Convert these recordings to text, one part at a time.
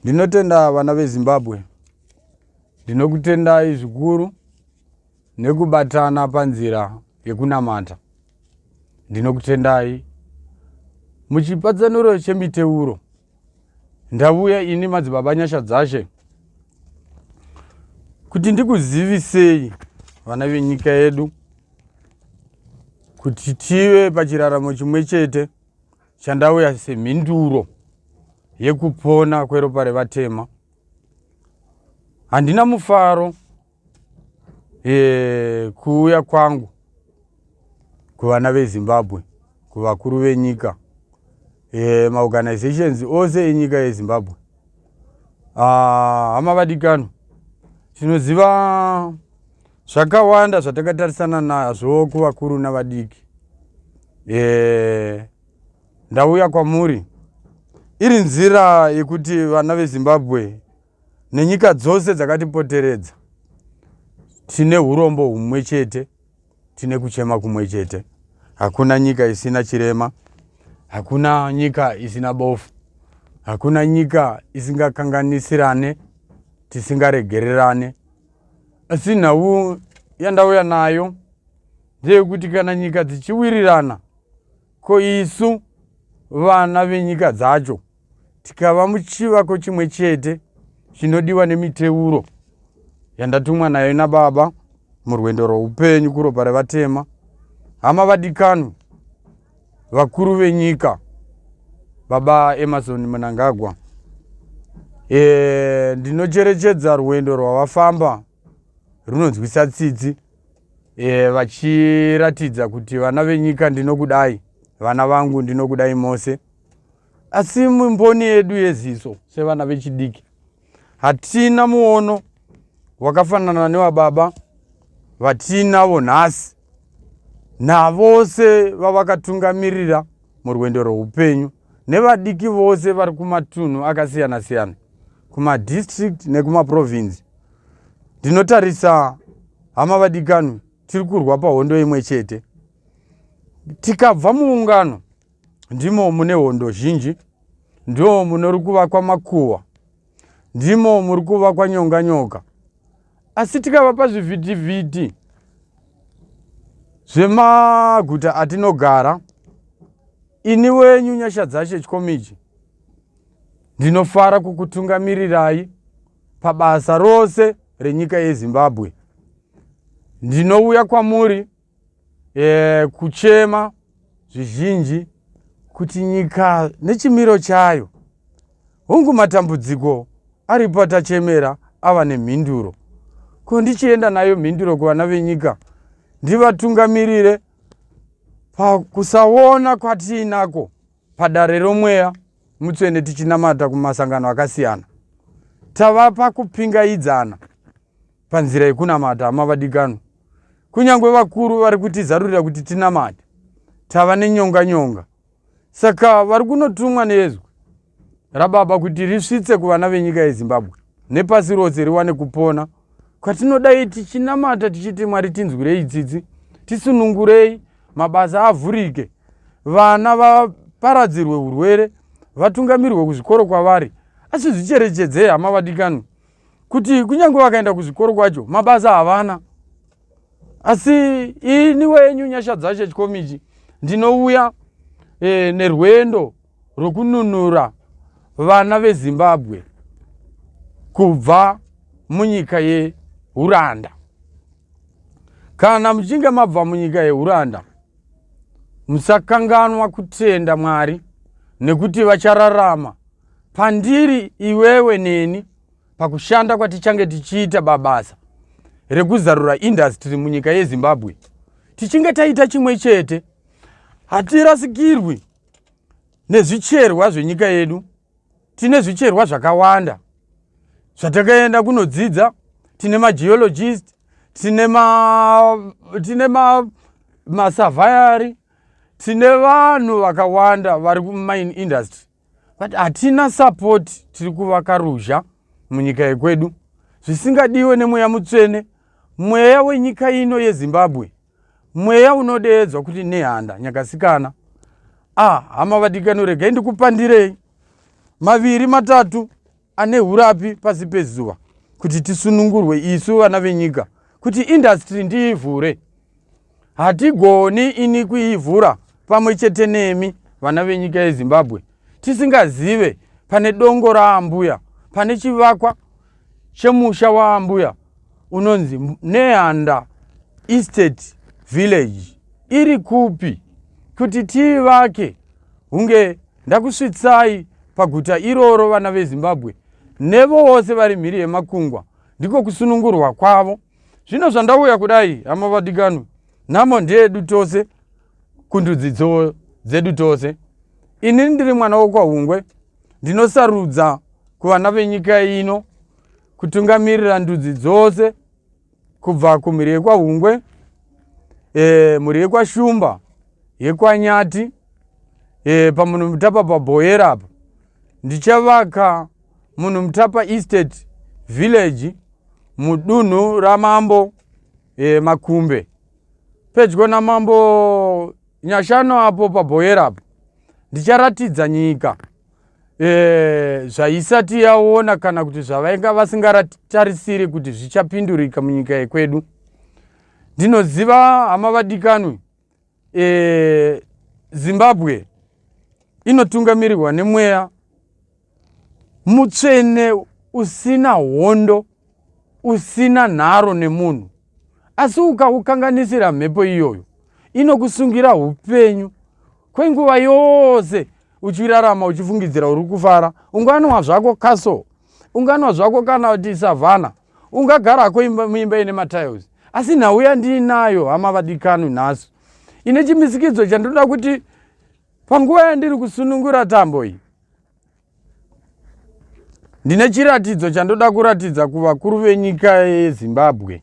Ndinotenda vana veZimbabwe. Ndinokutendai zvikuru nekubatana panzira yekunamata. Ndinokutendai muchipatsanuro chemiteuro. Ndauya ini madzibaba Nyasha Dzashe kuti ndikuzivisei vana venyika yedu kuti tive pachiraramo chimwe chete chandauya semhinduro yekupona kweropa revatema. Handina mufaro kuuya kwangu kuvana veZimbabwe, kuvakuru venyika, maorganizations ose enyika yeZimbabwe. Hama vadikano, tinoziva zvakawanda zvatakatarisana nazvo kuvakuru navadiki. Ndauya kwamuri iri nzira yekuti vana veZimbabwe nenyika dzose dzakatipoteredza tine urombo humwe chete, tine kuchema kumwe chete. Hakuna nyika isina chirema, hakuna nyika isina bofu, hakuna nyika isingakanganisirane, tisingaregererane. Asi nhau yandauya nayo ndeyekuti kana nyika dzichiwirirana, ko isu vana venyika dzacho tikava muchivako chimwe chete chinodiwa nemiteuro yandatumwa nayo nababa murwendo rweupenyu kuropa revatema. Hama vadikanu, vakuru venyika, baba Emmerson Mnangagwa, ndinocherechedza rwendo rwavafamba runonzwisa tsitsi, vachiratidza kuti vana venyika ndinokudai, vana vangu ndinokudai mose. Asi mboni yedu yeziso sevana vechidiki hatina muono wakafanana newababa vatinavo nhasi navose vavakatungamirira murwendo rweupenyu, nevadiki vose vari kumatunhu akasiyana siyana, kumadistrict nekumaprovinsi. Ndinotarisa hama vadikanu, tiri kurwa pahondo imwe chete. Tikabva muungano ndimo mune hondo zhinji, ndimo muri kuvakwa makuhwa, ndimo muri kuvakwa nyonga nyoka. Asi tikava pazvivhitivhiti zvemaguta atinogara, ini wenyu Nyasha Dzashe Chikomichi ndinofara kukutungamirirai pabasa rose renyika yeZimbabwe. Ndinouya kwamuri kuchema zvizhinji kuti nyika nechimiro chayo, hungu matambudziko aripo atachemera ava nemhinduro, ko ndichienda nayo mhinduro kuvana venyika ndivatungamirire pakusaona kwatiinako padare romweya mutsvene tichinamata kumasangano akasiyana. Tavapa kupingaidzana panzira yekunamata. Hama vadikano, kunyangwe vakuru vari kutizarurira kuti tinamate, tava nenyonga nyonga. Saka vari kunotumwa nezwi rababa kuti risvitse kuvana venyika yeZimbabwe nepasi rose riwane kupona, kwatinodai tichinamata tichiti Mwari tinzwirei tsitsi, tisunungurei, mabasa avhurike, vana vaparadzirwe urwere, vatungamirwe kuzvikoro kwavari. Asi zvicherechedzei hama vadikanu kuti kunyangwe vakaenda kuzvikoro kwacho mabasa havana. Asi ini wenyu Nyasha Dzashe Chikomichi ndinouya nerwendo rwokununura vana veZimbabwe kubva munyika yeuranda. Kana muchinge mabva munyika yeuranda, musakanganwa kutenda Mwari, nekuti vachararama pandiri iwewe neni pakushanda kwatichange tichiita babasa rekuzarura industry munyika yeZimbabwe. Tichinge taita chimwe chete, hatirasikirwi nezvicherwa zvenyika yedu. Tine zvicherwa zvakawanda zvatakaenda kunodzidza. Tine mageologist, tine masavhayari, tine vanhu vakawanda vari kumine industry, but hatina support. Tiri kuvaka ruzha munyika yekwedu zvisingadiwe nemweya mutsvene, mweya wenyika ino yeZimbabwe, mweya unodeedzwa kuti nehanda nyakasikana. Hama vadikano, regai ndikupandirei maviri matatu ane urapi pasi pezuva kuti tisunungurwe isu vana venyika kuti industry ndiivhure. Hatigoni ini kuivhura pamwe chete nemi vana venyika yeZimbabwe tisingazive pane dongo raambuya, pane chivakwa chemusha waambuya unonzi Nehanda Estate Village iri kupi kuti tivake. Hunge ndakusvitsai paguta iroro vana veZimbabwe nevose vari mhiri yemakungwa ndiko kusunungurwa kwavo. Zvino zvandauya kudai hama vadikanu, nhamo ndedu tose kundudzi dzedu tose. Ini ndiri mwana wokwaHungwe, ndinosarudza kuvana venyika ino kutungamirira ndudzi dzose kubva kumhiri yekwaHungwe, mhuri yekwaShumba, yekwaNyati, pamunhumutapa paBhoera apa. Ndichavaka munhumutapa Estate Village mudunhu ramambo Makumbe pedyo namambo Nyashano apo paBhoera apa. Ndicharatidza nyika zvaisati yaona kana kuti zvavainga vasingatarisiri kuti zvichapindurika munyika yekwedu. Ndinoziva hama vadikanwi, Zimbabwe inotungamirirwa nemweya mutsvene usina hondo, usina nharo nemunhu. Asi ukaukanganisira mhepo iyoyo inokusungira upenyu kwenguva yose uchirarama uchifungidzira uri kufara. Unganwa zvako Castle, unganwa zvako kana kuti Savannah, ungagarako muimba ine matiles. Asi nhau yandinayo hama vadikanwi nhasi ine chimisikidzo chandoda kuti panguva yandiri kusunungura tambo iyi, ndine chiratidzo chandoda kuratidza kuvakuru venyika yeZimbabwe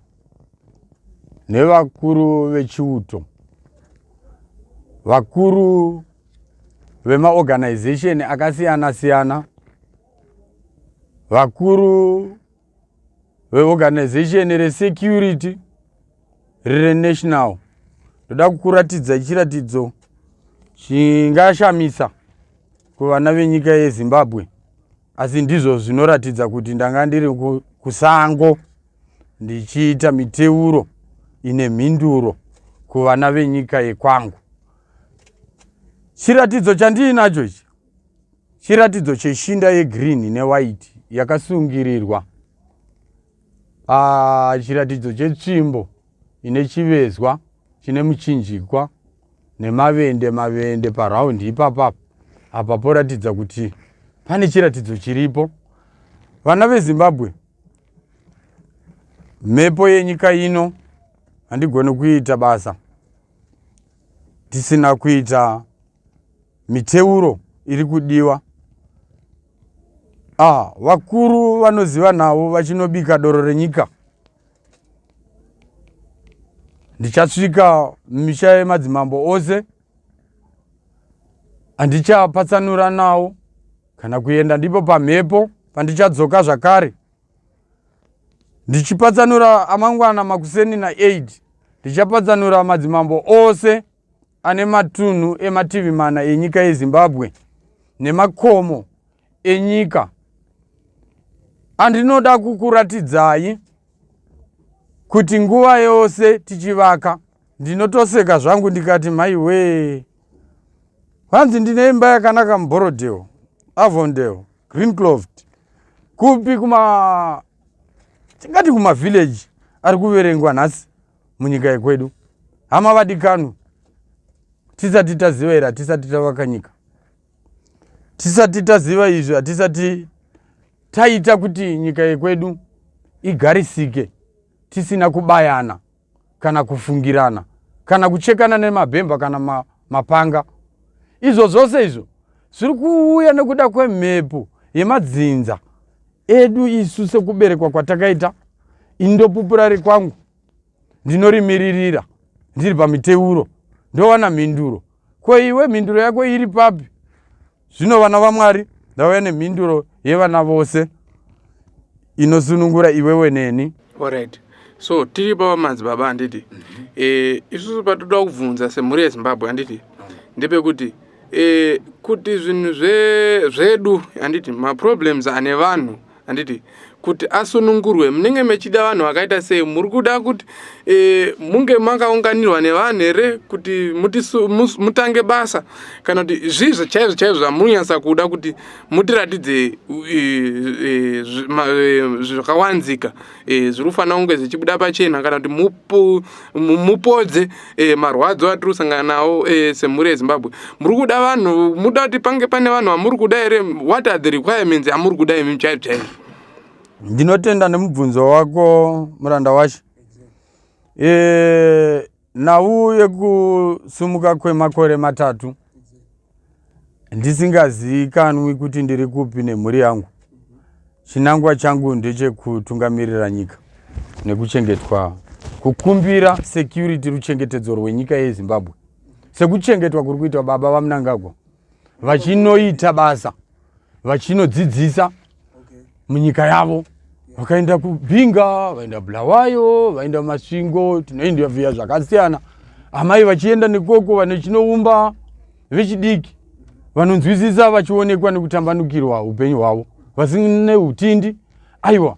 nevakuru vechiuto, vakuru vemaorganization akasiyana siyana, vakuru veorganization resecurity riri national. Ndoda kukuratidza chiratidzo chingashamisa kuvana venyika yeZimbabwe, asi ndizvo zvinoratidza kuti ndanga ndiri kusango ndichiita miteuro ine mhinduro kuvana venyika yekwangu. Chiratidzo chandiinacho ichi chiratidzo cheshinda yegreen newhite yakasungirirwa. Chiratidzo chetsvimbo ine chivezwa chine muchinjikwa nemavende paraundi ipapa. Apa poratidza kuti pane chiratidzo chiripo. Vana veZimbabwe, mhepo yenyika ino handigoni kuita basa tisina kuita miteuro iri kudiwa. Vakuru vanoziva navo vachinobika doro renyika. Ndichasvika mumisha yemadzimambo ose, handichapatsanura nawo kana kuenda ndipo pamhepo pandichadzoka zvakare. Ndichipatsanura amangwana makuseni na8 ndichapatsanura madzimambo ose ane matunhu emativi mana enyika yeZimbabwe nemakomo enyika. Andinoda kukuratidzai kuti nguva yose tichivaka ndinotoseka zvangu ndikati maiwe, vanzi ndine imba yakanaka muBorodale, Avondale, Greencroft, kupi tingati kumavillage ari kuverengwa nhasi munyika yekwedu. Hama vadikanu, tisati taziva, tisati tavaka nyika, tisati taziva izvi, hatisati taita kuti nyika yekwedu igarisike tisina kubayana kana kufungirana kana kuchekana nemabhemba kana mapanga. Izvo zvose izvo zviri kuuya nekuda kwemhepo yemadzinza edu isu sekuberekwa kwatakaita. Indopupurari kwangu ndinorimiririra ndiri pamiteuro ndowana mhinduro. Iwe mhinduro yako iri papi? Zvino vana vaMwari ndauya nemhinduro yevana vose inosunungura iwewe neni. Alright. So tiri pa madzibaba handiti isusu patoda kubvunza semhuri yeZimbabwe handiti ndepekuti kuti zvinhu zvedu handiti maproblems ane vanhu handiti kuti asunungurwe munenge mechida vanhu vakaita sei. Muri kuda kuti munge makaunganirwa nevanhu here kuti mutange basa kana kuti zvizvo chaizvo chaizvo zvamunonyatsa kuda kuti mutiratidze zvakawanzika zviri kufanira kunge zvichibuda pachena kana kuti mupodze marwadzo atiri kusangana nawo semhuri yeZimbabwe. Muri kuda vanhu, muda kuti pange pane vanhu vamuri kuda here? What are the requirements amuri kuda imi chaizvo chaizvo? Ndinotenda nemubvunzo wako muranda wacho. Nhau yekusumuka kwemakore 3 ndisingazivikanwi kuti ndiri kupi nemhuri yangu. Chinangwa changu ndechekutungamirira nyika nekuchengetwa, kukumbira security ruchengetedzo rwenyika yeZimbabwe sekuchengetwa kuri kuitwa baba vaMnangagwa, vachinoita basa, vachinodzidzisa munyika yavo. Vakaenda kuBinga, vaenda Bulawayo, vaenda Masvingo, tinoenda via zvakasiyana. Amai vachienda nekoko vanechinoumba vechidiki, vanonzwisisa vachionekwa nekutambanukirwa upenyu hwavo, vasine utindi. Aiwa,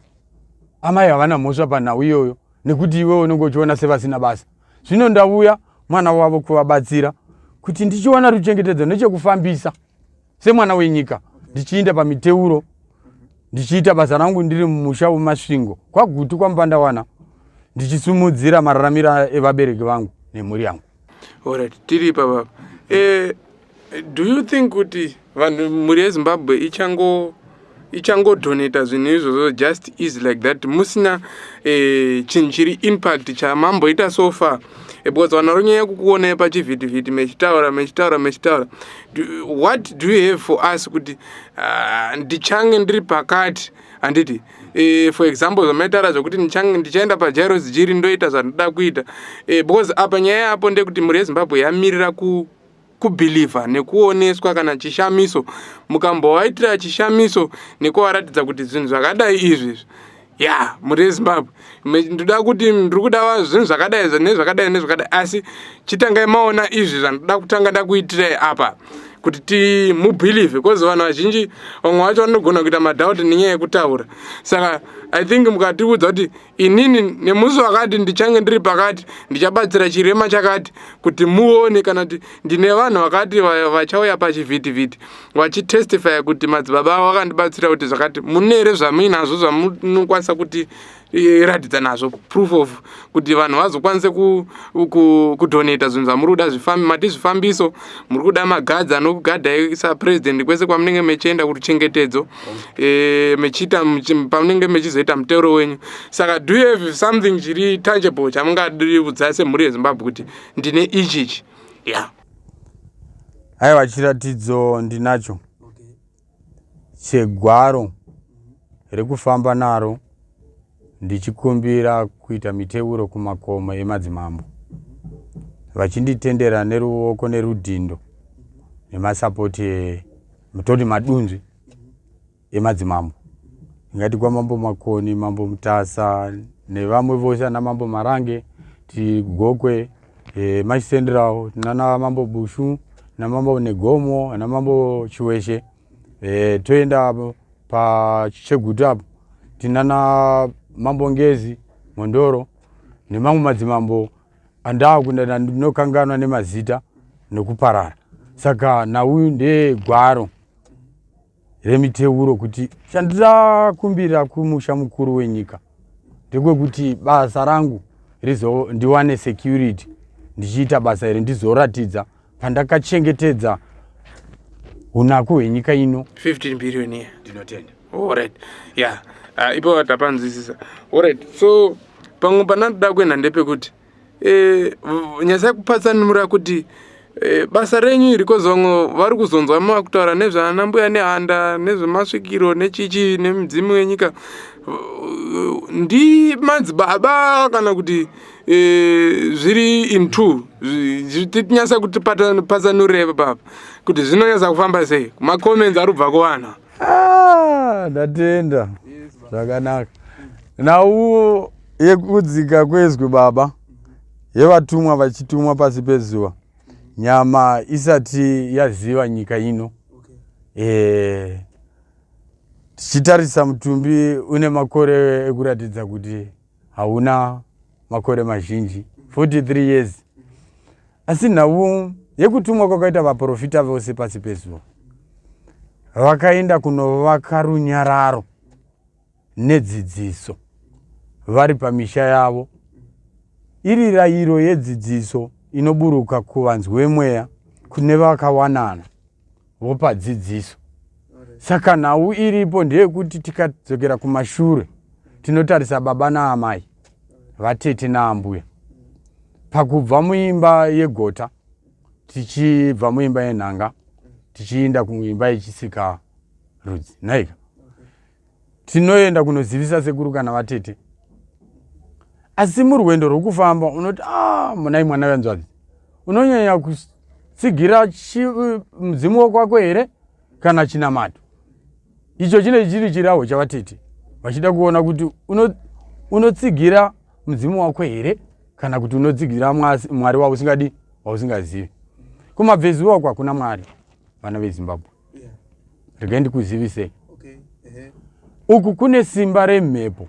amai havana mhosva panhau iyoyo nekuti iwe unenge uchiona sevasina basa. Zvino ndauya mwana wavo kuvabatsira kuti ndichiwana ruchengetedzo nechekufambisa semwana wenyika, ndichienda pamiteuro, ndichiita basa rangu ndiri mumusha weMasvingo kwaGutu kwaMupandawana, ndichisumudzira mararamiro evabereki vangu nemhuri yangu. Alright, tiri papa. Do you think kuti vanhu mhuri yeZimbabwe ichangodonata zvinhu izvozvo just easy like that musina chinhu chiri impact chamamboita so far? Because vanhu varonyanya kukuonai pachivhitivhiti mechitaura. What do you have for us kuti ndichange ndiri pakati handiti? For example, zvamaitaura zvokuti ndichaenda paJairos Jiri ndoita zvandoda kuita. Because apa nyaya yapo ndekuti mhuri yeZimbabwe yamirira kubhilivha nekuoneswa kana chishamiso. Mukambovaitira chishamiso nekuvaratidza kuti zvinhu zvakadai izvi mhuri yeZimbabwe ndoda kuti ndiri kuda zvinhu zvakadai nezvakadai, asi chitangai maona izvi zvandoda kutanga ndakuitirai apa kuti mubhilivhe. Because vanhu vazhinji vamwe vacho vanogona kuita madhauti nenyaya yekutaura. Saka I think mukatiudza kuti inini nemusi wakati ndichange ndiri pakati, ndichabatsira chirema chakati kuti muone kana kuti ndine vanhu vakati vachauya pachivhitivhiti vachitestify kuti madzibaba avo vakandibatsira kuti zvakati. Mune here zvamuinazvo zvamunokwanisa kuti ratidza nazvo proof of kuti vanhu vazokwanise kudonata zvinhu zvamuri kuda, mati zvifambiso, muri kuda magadzi anokugadhai sapresident kwese kwamunenge mechienda kuruchengetedzo mechiita pamunenge mechizoita muteuro wenyu. Saka do you have something chiri tangible chamungadiudza semhuri yeZimbabwe kuti ndine ichichi? Aiwa, chiratidzo ndinacho chegwaro rekufamba naro ndichikumbira kuita miteuro kumakomo emadzimambo, vachinditendera neruoko nerudhindo nemasapoti mutoti madunzvi emadzimambo, ingati kwaMambo Makoni, Mambo Mutasa nevamwe vose ana Mambo Marange, Tigokwe, Machendrao, tinana Mambo Bushu, naMambo Negomo, naMambo Chiweshe, toenda paChegutu apo tinana Mambo Ngezi, Mondoro, nemamwe madzimambo andakunda ndinokanganwa nemazita nekuparara. Saka nauyu ndegwaro remiteuro kuti chandirakumbira kumusha mukuru wenyika ndekwekuti basa rangu ndiwane security, ndichiita basa iri ndizoratidza pandakachengetedza unako hwenyika ino. 15 billion ndinotenda. Alright, ipo tapanzwisisa. Alright, so pamwe panandoda kuenda ndepekuti nyasai kupatsanura kuti basa renyu iriko zvamwe vari kuzonzwa makutaura nezvanambuya nehanda nezvemasvikiro nechichi nemudzimu wenyika ndi madzibaba kana kuti zviri in two tinyasa kuti patsanurire baba kuti zvinonyasa kufamba sei? Macomments ari kubva kuvanhu. Ndatenda zvakanaka. Nhau yekudzika kwezwi baba yevatumwa vachitumwa pasi pezuva, nyama isati yaziva nyika ino. tichitarisa mutumbi une makore ekuratidza kuti hauna makore mazhinji 43 years. Asi nhau yekutumwa kwakaita vaprofita vose pasi pezuva vakaenda kunovaka runyararo nedzidziso vari pamisha yavo, iri rayiro yedzidziso inoburuka kuvanzi wemweya kune vakawanana vopadzidziso. Saka nhau iripo ndeyekuti tikadzokera kumashure tinotarisa baba naamai, vatete naambuya, pakubva muimba yegota tichibva muimba yenhanga tichienda kuimba yechisika rudzi naika, tinoenda kunozivisa sekuru kana vatete. Asi murwendo rwokufamba unoti munai mwana wenzwadzi unonyanya kutsigira mudzimu wokwako here kana chinamato. Icho chine chiri chiraho chavatete vachida kuona kuti unotsigira mudzimu wako here kana kuti unotsigira mwari wausingadi wausingazivi. Kumabvezuwa uko hakuna mwari, vana veZimbabwe. Regai ndikuzivisei. Uku kune simba remhepo,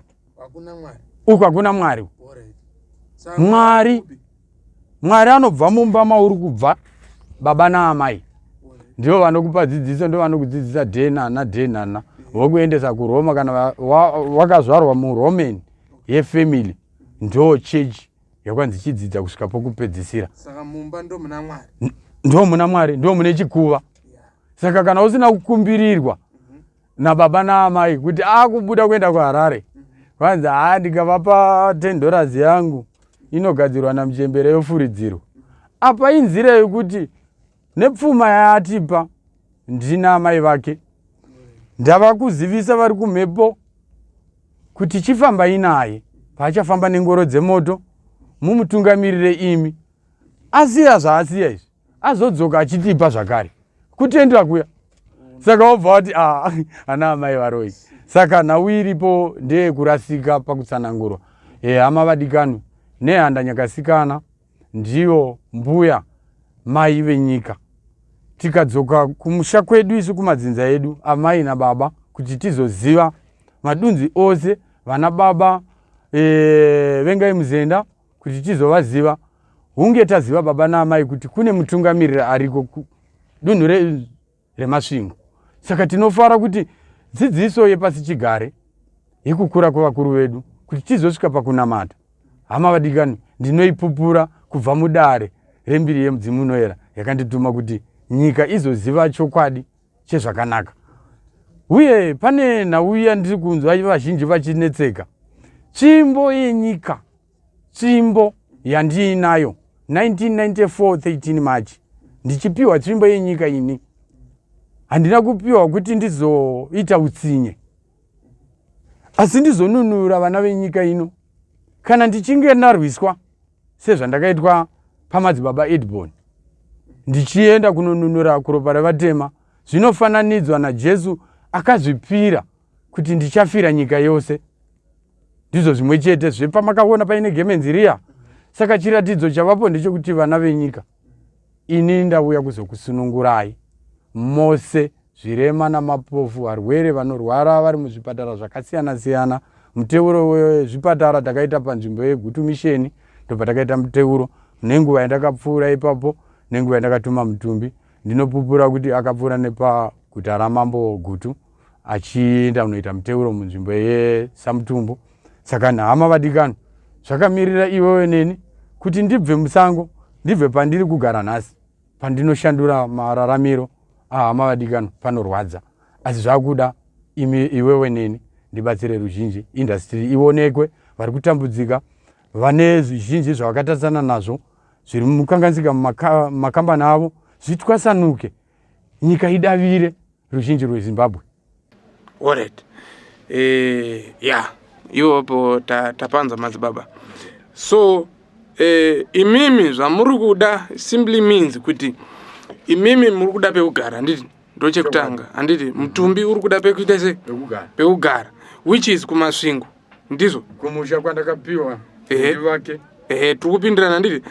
uku hakuna mwari. Mwari anobva mumba mauri kubva baba naamai, ndivo vanokupa dzidziso, ndivo vanokudzidzisa dhenana vokuendesa kuRoma kana wakazvarwa muRoman yefamily, ndo chechi yakwanzi chidzidza kusvika pokupedzisira. Saka mumba ndo muna mwari, ndo muna mwari, ndo mune chikuva. Saka kana usina kukumbirirwa nababa naamai kuti akubuda kuenda kuHarare, kwanza ndikavapa $10 yangu inogadzirwa namuchembere yofuridzirwa, apa inzira yekuti nepfuma yaatipa ndina amai vake ndava kuzivisa vari kumhepo kuti chifambai naye paachafamba nengoro dzemoto, mumutungamirire imi. Asiya zvaasiya izvi azodzoka achitipa zvakare kutendwa kuya. Saka wobva wati ana amai varoi. Saka nhau iripo ndeyekurasika pakutsanangurwa. Hama vadikanu nehanda nyakasikana ndiyo mbuya mai venyika. Tikadzoka kumusha kwedu isu kumadzinza edu amai nababa kuti tizoziva madunzi ose vana baba vengai muzenda kuti tizovaziva, hunge taziva baba naamai kuti kune mutungamiriri ariko dunhu remasvingo. Saka tinofara kuti dzidziso yepasi chigare yekukura kwevakuru vedu kuti tizosvika pakunamata. Hama vadikani, ndinoipupura kubva mudare rembiri yemudzimu unoera yakandituma kuti nyika izoziva chokwadi chezvakanaka. Uye pane nhau yandiri kunzwa vazhinji vachinetseka. Tsvimbo yenyika, tsvimbo yandiinayo 1994 13 March ndichipiwa tsvimbo yenyika ini. Handina kupiwa kuti ndizoita utsinye, asi ndizonunura vana venyika ino kana ndichinge narwiswa sezvandakaitwa pamadzibaba Edborn, ndichienda kunonunura kuropa revatema zvinofananidzwa naJesu akazvipira kuti ndichafira nyika yose. Ndizvo zvimwe chete zvepamakaona paine gemenzi riya. Saka chiratidzo chavapo ndechekuti vana venyika, ini ndauya kuzokusunungurai mose, zvirema namapofu, varwere vanorwara vari muzvipatara zvakasiyana siyana. Muteuro wezvipatara takaita panzvimbo yeGutu Mission, ndopatakaita muteuro nenguva yandakapfuura ipapo nenguva yandakatuma mutumbi. Ndinopupura kuti akapfuura nepaguta ramambo Gutu achienda kunoita muteuro munzvimbo yeSamutumbo. Saka hama vadikani, zvakamirira iwewe neni kuti ndibve musango, ndibve pandiri kugara nhasi, pandinoshandura mararamiro ahama vadikani panorwadza. Asi zvakuda iwewe neni ndibatsire ruzhinji, industry ionekwe, vari kutambudzika, vane zvizhinji zvavakatarisana nazvo zviri mukanganisika mumakambani avo zvitwasanuke, nyika idavire ruzhinji rweZimbabwe. Alright. Iwopo tapanza madzibaba. So imimi zvamuri kuda simply means kuti imimi muri kuda pekugara, handiti? Ndochekutanga, handiti? Mutumbi uri kuda pekuita sei? Pekugara, which is kumasvingo, ndizvo? Kumusha kwandakapiwa vake tiri kupindirana nditi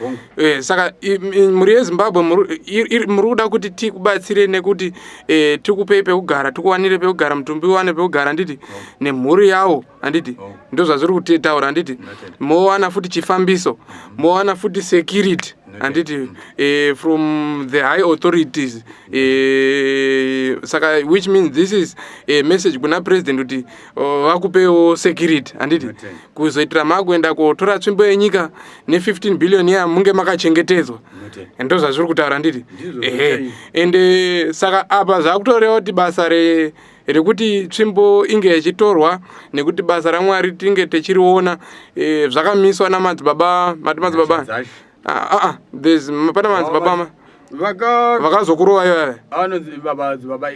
saka muri yeZimbabwe muri kuda kuti tikubatsire nekuti tikupei pekugara, tikuwanire pekugara, mutumbi wane pekugara nditi nemhuri yawo handiti ndo zvazviri kutaura handiti mowana futi chifambiso, mowana futi security handiti from the high authorities saka which means this is a message kuna president kuti vakupewo security handiti kuzoitira makuenda kotora tsvimbo yenyika ne15 billion ya munge makachengetedzwa ndo zvazviri kutaura nditi ende saka apa zvakutoreva kuti basa rekuti tsvimbo inge ichitorwa nekuti basa raMwari tinge tichiriona zvakamiswa namadzibaba there's pana madzibaba vakazokurova ivo anonzi baba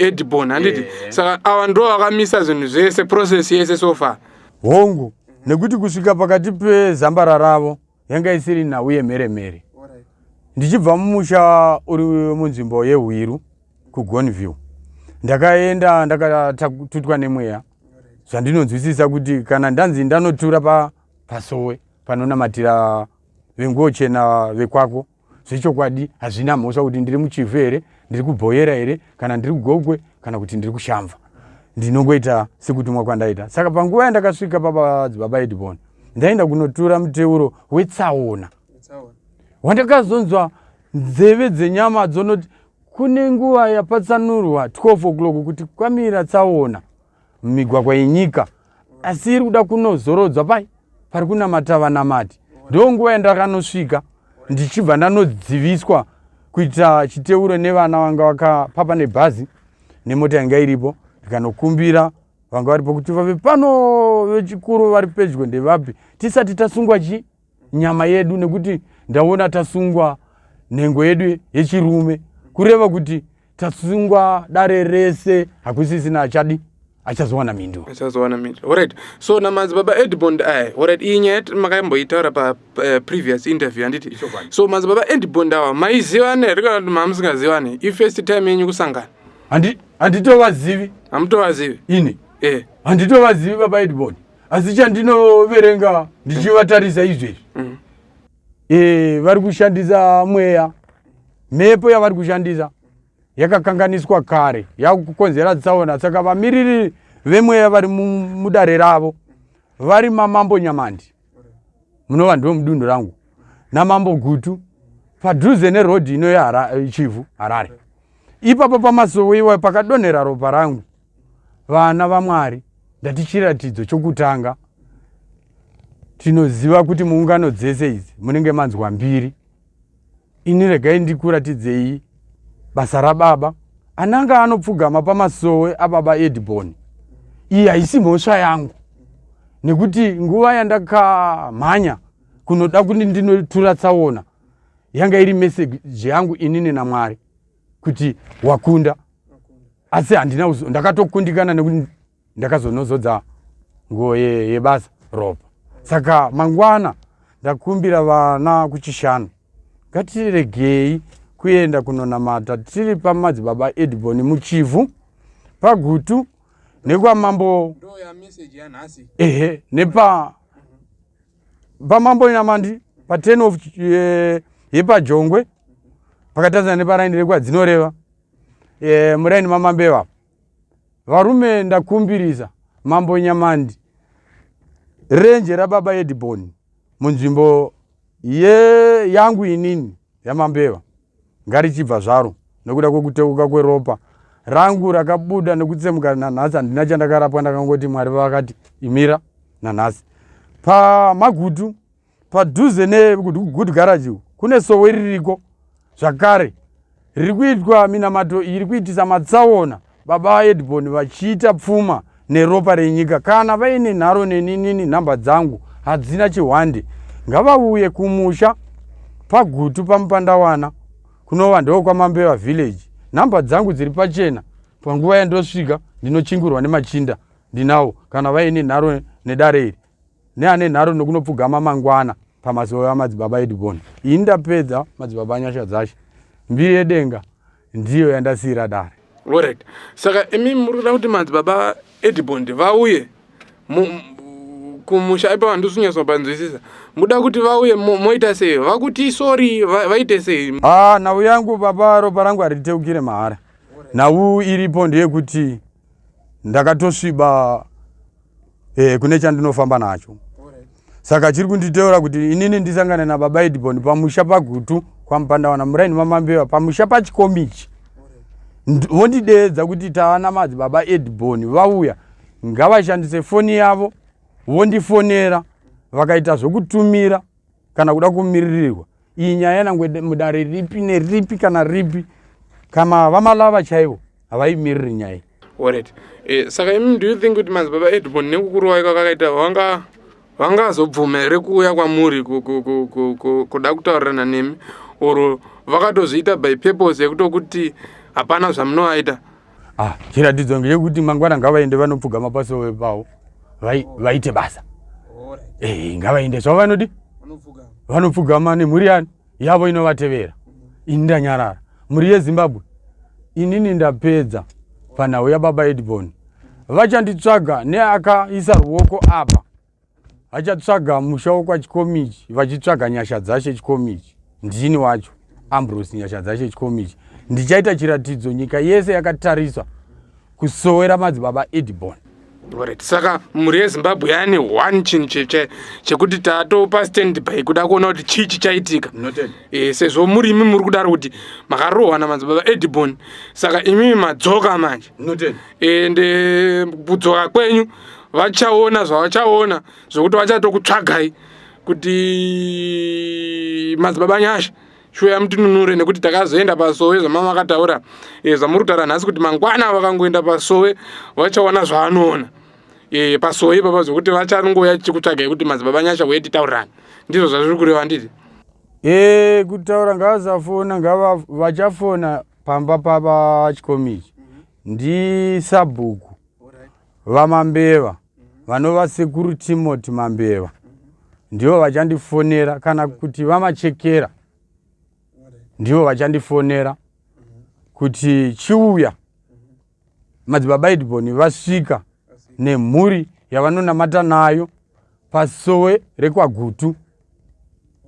Edibon handiti saka ava ndo vakamisa zvinhu zvese process yese so far hongu nekuti kusvika pakati pezambara ravo yanga isiri nhau yemheremhere. Ndichibva mumusha uri munzvimbo yeHwiru kuGonville ndakaenda ndakatutwa nemweya zvandinonzwisisa kuti kana ndanzi ndanotura pasowe panonamatira venguo chena vekwako zvechokwadi hazvina mhosva kuti ndiri muchifu here, ndiri kubhoyera here, kana ndiri kugogwe kana kuti ndiri kushamva. Ndinongoita sekutumwa kwandaita. Saka panguva yandakasvika baba Edibon ndaenda kunotura muteuro wetsaona wandakazonzwa nzeve dzenyama dzonoti kune nguva yapatsanurwa 12 o'clock kuti kwamira tsaona mumigwagwa yenyika asi iri kuda kunozorodzwa pari kunamata vanamati. Ndo nguva yandakanosvika ndichibva ndanodziviswa kuita chiteuro nevana vanga vakapapa nebhazi nemota yanga iripo ndikanokumbira vanga varipo kuti vave pano vechikuru vari pedyo ndevapi tisati tasungwa nyama yedu nekuti ndaona tasungwa nhengo yedu yechirume kureva kuti tasungwa dare rese hakusisina achazowana mindu. Alright, so namadzibaba Edibon alright iyi nyaya makaimboitaura pa previous interview handiti so madzibaba Edibon awa maizivane here kana kuti mamusingazivane ifirst time yenyu kusangana? Handitovazivi. Hamutovazivi? Ini handitovazivi baba Edibon asi chandinoverenga ndichivatarisa izvezvi vari kushandisa mweya, mhepo yavari kushandisa yakakanganiswa kare yakukonzera tsaona. Saka vamiriri vemweya vari mudare ravo vari maMambo Nyamandi munova ndo mudunhu rangu naMambo Gutu padhuze nerodhi ino yeChivu Harare. Ipapo pamasowe iwayo pakadonhera ropa rangu vana vaMwari ndati chiratidzo chokutanga tinoziva kuti muungano dzese idzi munenge manzwa mbiri. Ini regai ndikuratidzei basa rababa ananga anopfugama pamasowe ababa Edibon. Iyi haisi mhosva yangu nekuti nguva yandakamhanya kunoda kuti ndinotura tsaona yanga iri meseji yangu inini naMwari kuti wakunda asi handina ndakatokundikana nekuti ndakazonozodza nguo yebasa ropa. Saka mangwana ndakumbira vana kuchishanu ngatiregei kuenda kunonamata tiri pamadzibaba Edibon muChivu paGutu nekwaMambo pamambo Nyamandi pa10 of yepajongwe pakatadzana neparaini rekwadzinoreva muraini mamambeva varume ndakumbirisa Mambo Nyamandi renje rababa Edibon munzvimbo yangu inini yaMambeva ngarichibva zvaro nekuda kwekuteuka kweropa rangu rakabuda nekutsemuka nanhasi handina chandakarapwa ndakangoti Mwari vakati imira nanhasi. PaMagutu padhuze neGood Garage kune sowe ririko zvakare riri kuitwa minamato iri kuitisa matsaona baba Edibon vachiita pfuma neropa renyika. Kana vaine nharo neninini nhamba dzangu hadzina chihwande ngavauye kumusha paGutu paMupandawana kunova ndo kwaMambeva village. Nhamba dzangu dziri pachena panguva yandosvika ndinochingurwa nemachinda ndinawo kana vaine nharo nedare iri neane nharo nekunopfugama mangwana pamasowe amadzibaba Edibon. Ini ndapedza madzibaba anyasha dzashe mbiri yedenga ndiyo yandasiyira dare. Alright, saka imi muri kuda kuti madzibaba Edibon vauye kumusha ipa handisunyasopanzwisisa muda kuti vauye moita sei vakuti sorry vaite sei nhau yangu baba ropa rangu hariteukire mahara nhau iripo ndeyekuti ndakatosviba kune chandinofamba nacho saka chiri kunditeura kuti inini ndisangane nababa Edbon pamusha pagutu kwaMupandawana muraini mamambewa pamusha pachikomichi vondideedza kuti taana madzibaba Edbon vauya ngavashandise foni yavo vondifonera vakaita zvokutumira kana kuda kumiririrwa iyi nyaya yanangwe mudare ripi neripi kana ripi kama vamalava chaivo havaimiriri nyaya. Alright. Saka do you think kuti madzibaba Edbon nekukuru waika kakaita vangazobvuma here kuuya kwamuri kuda kutaurirana nemi oro vakatozviita by purpose yekutokuti hapana zvamunovaita? Chiratidzo ngechekuti mangwana ngavaende vanopfugama pasowe pavo vaite basa. Ngavaende zvavanodi vanopfugama nemhuri yani yavo inovatevera. Ini ndanyarara mhuri yeZimbabwe inini ndapedza panhau yababa Edbon. Vachanditsvaga neakaisa ruoko apa vachatsvaga musha wokwachikomichi vachitsvaga nyasha dzashe chikomichi ndini wacho Ambrose nyasha dzashe chikomichi ndichaita chiratidzo nyika yese yakatariswa kusowera madzibaba Edbon. Alright. Saka mhuri yeZimbabwe yani one chinhu chekuti tatopa stand by kuda kuona kuti chichi chaitika. Sezvo muri imi muri kudaro kuti makarohwa namadzibaba Edbon saka imi madzoka manje. Ende kudzoka kwenyu vachaona zvavachaona zvokuti vachatokutsvagai kuti madzibaba nyasha shuya mutinunure nekuti takazoenda pasowe zvamama akataura zvamuri kutaura nhasi kuti mangwana vakangoenda pasowe vachaona zvaanoona pasowe ipapa zvokuti vachangoya chikutsvagai kuti madzibaba nyasha uye titaurirane ndizvo zvazviri kureva nditi kutaura ngavasafona vachafona pamba pachikomichi ndisabhuku vamambeva vanova Sekuru Timothy Mambeva ndivo vachandifonera kana kuti vamachekera ndivo vachandifonera kuti chiuya madzibaba Edbon vasvika nemhuri yavanonamata nayo pasowe rekwagutu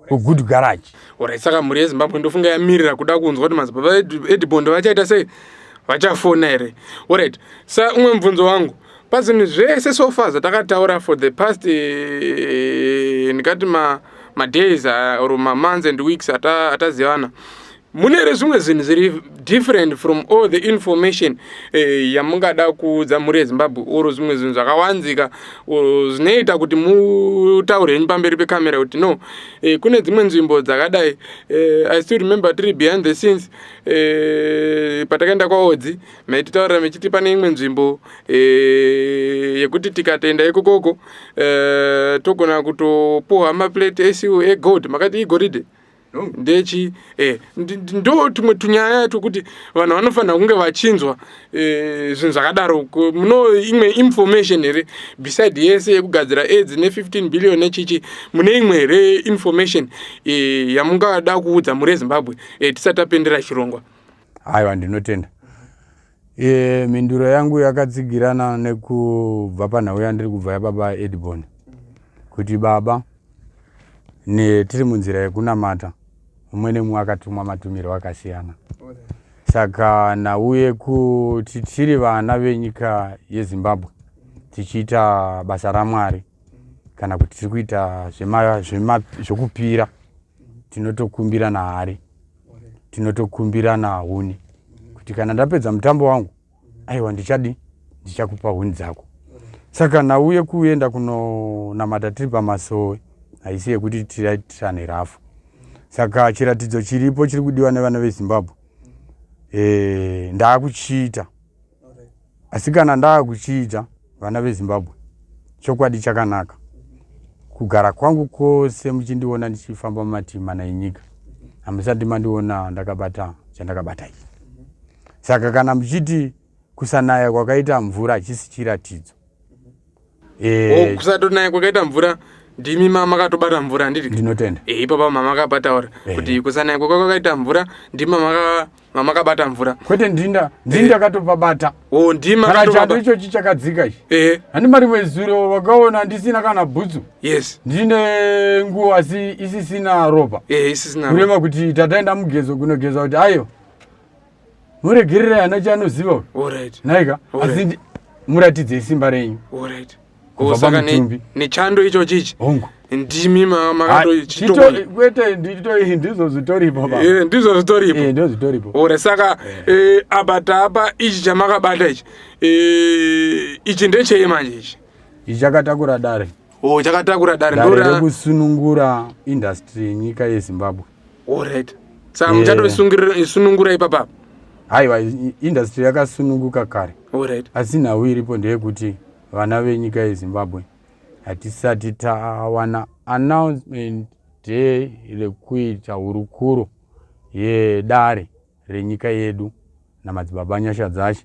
kuGood Garage. Alright. Saka mhuri yeZimbabwe ndofunga yamirira kuda kunzwa kuti madzibaba Edbon vachaita sei vachafona here. Alright. Sa umwe mubvunzo wangu pazvinhu zvese so far zvatakataura for the past ndikati madays or months and weeks atazivana mune here zvimwe zvinhu zviri different from all the information yamungada kuudza mhuri yeZimbabwe oro zvimwe zvinhu zvakawanzika zvinoita kuti mutaure henyu pamberi pekamera kuti no kune dzimwe nzvimbo dzakadai I still remember tiri behind the scenes patakaenda kwaodzi maititaurira mechiti pane imwe nzvimbo yekuti tikatoenda ikokoko togona kutopuhwa maplate esiwo egold makati igoridhe ndechi ndo tumwe tunyaya tukuti vanhu vanofanira kunge vachinzwa zvinhu zvakadaro muno imwe information here beside yese yekugadzira AIDS ne15 billion nechichi mune imwe here information yamungada kuudza mhuri yeZimbabwe tisati tapendera chirongwa? Aiwa, ndinotenda. Minduro yangu yakatsigirana nekubva panhau yandiri kubva yababa Edbon kuti baba tiri munzira yekunamata umwe nemumwe akatumwa matumiro akasiyana. Saka nhau yekuti tiri vana venyika yeZimbabwe tichiita basa raMwari kana kuti tiri kuita zvokupira tinotokumbira naHari tinotokumbira naHuni kuti kana ndapedza mutambo wangu aiwa ndichakupa huni dzako. Saka nhau yekuenda kunonamata tiri pamasowe haisi yekuti tiraitane rafu. Saka chiratidzo chiripo chiri kudiwa nevana veZimbabwe ndaakuchiita. Asi kana ndaakuchiita vana veZimbabwe chokwadi chakanaka kugara kwangu kwose muchindiona ndichifamba mumativi mana enyika hamusati mandiona ndakabata chandakabata ichi. Saka kana muchiti kusanaya kwakaita mvura hachisi chiratidzo kusatonaya kwakaita mvura ndimi mama akatobata mvura ndiri ndinotenda ipapa mama akabataura kuti kusanaya kwakaita mvura ndimi mama mamakabata mvura kwete ndakatopabata ndima kana chando icho chichakadzika ichi handi mari mwezuro wakaona ndisina kana bhutsu yes ndine nguo asi isisina ropa isisina kurema kuti tataenda mugezo kunogeza kuti ayo muregerera hana chanoziva naika asi muratidze simba renyu saka nechando icho chichi ndimi kwete ndizvo zvitoripo ndizvo zvitoripo saka apa ichi chamakabata ichi ndechei manje ichi chakatakura dare chakatakura dare rekusunungura industry yenyika yezimbabwe saka muchatoisunungura ipapapa haiwa industry yakasununguka kare asi nhau iripo ndeyekuti vana venyika yezimbabwe hatisati tawana announcement rekuita hurukuro yedare renyika yedu namadzibaba nyasha dzacho.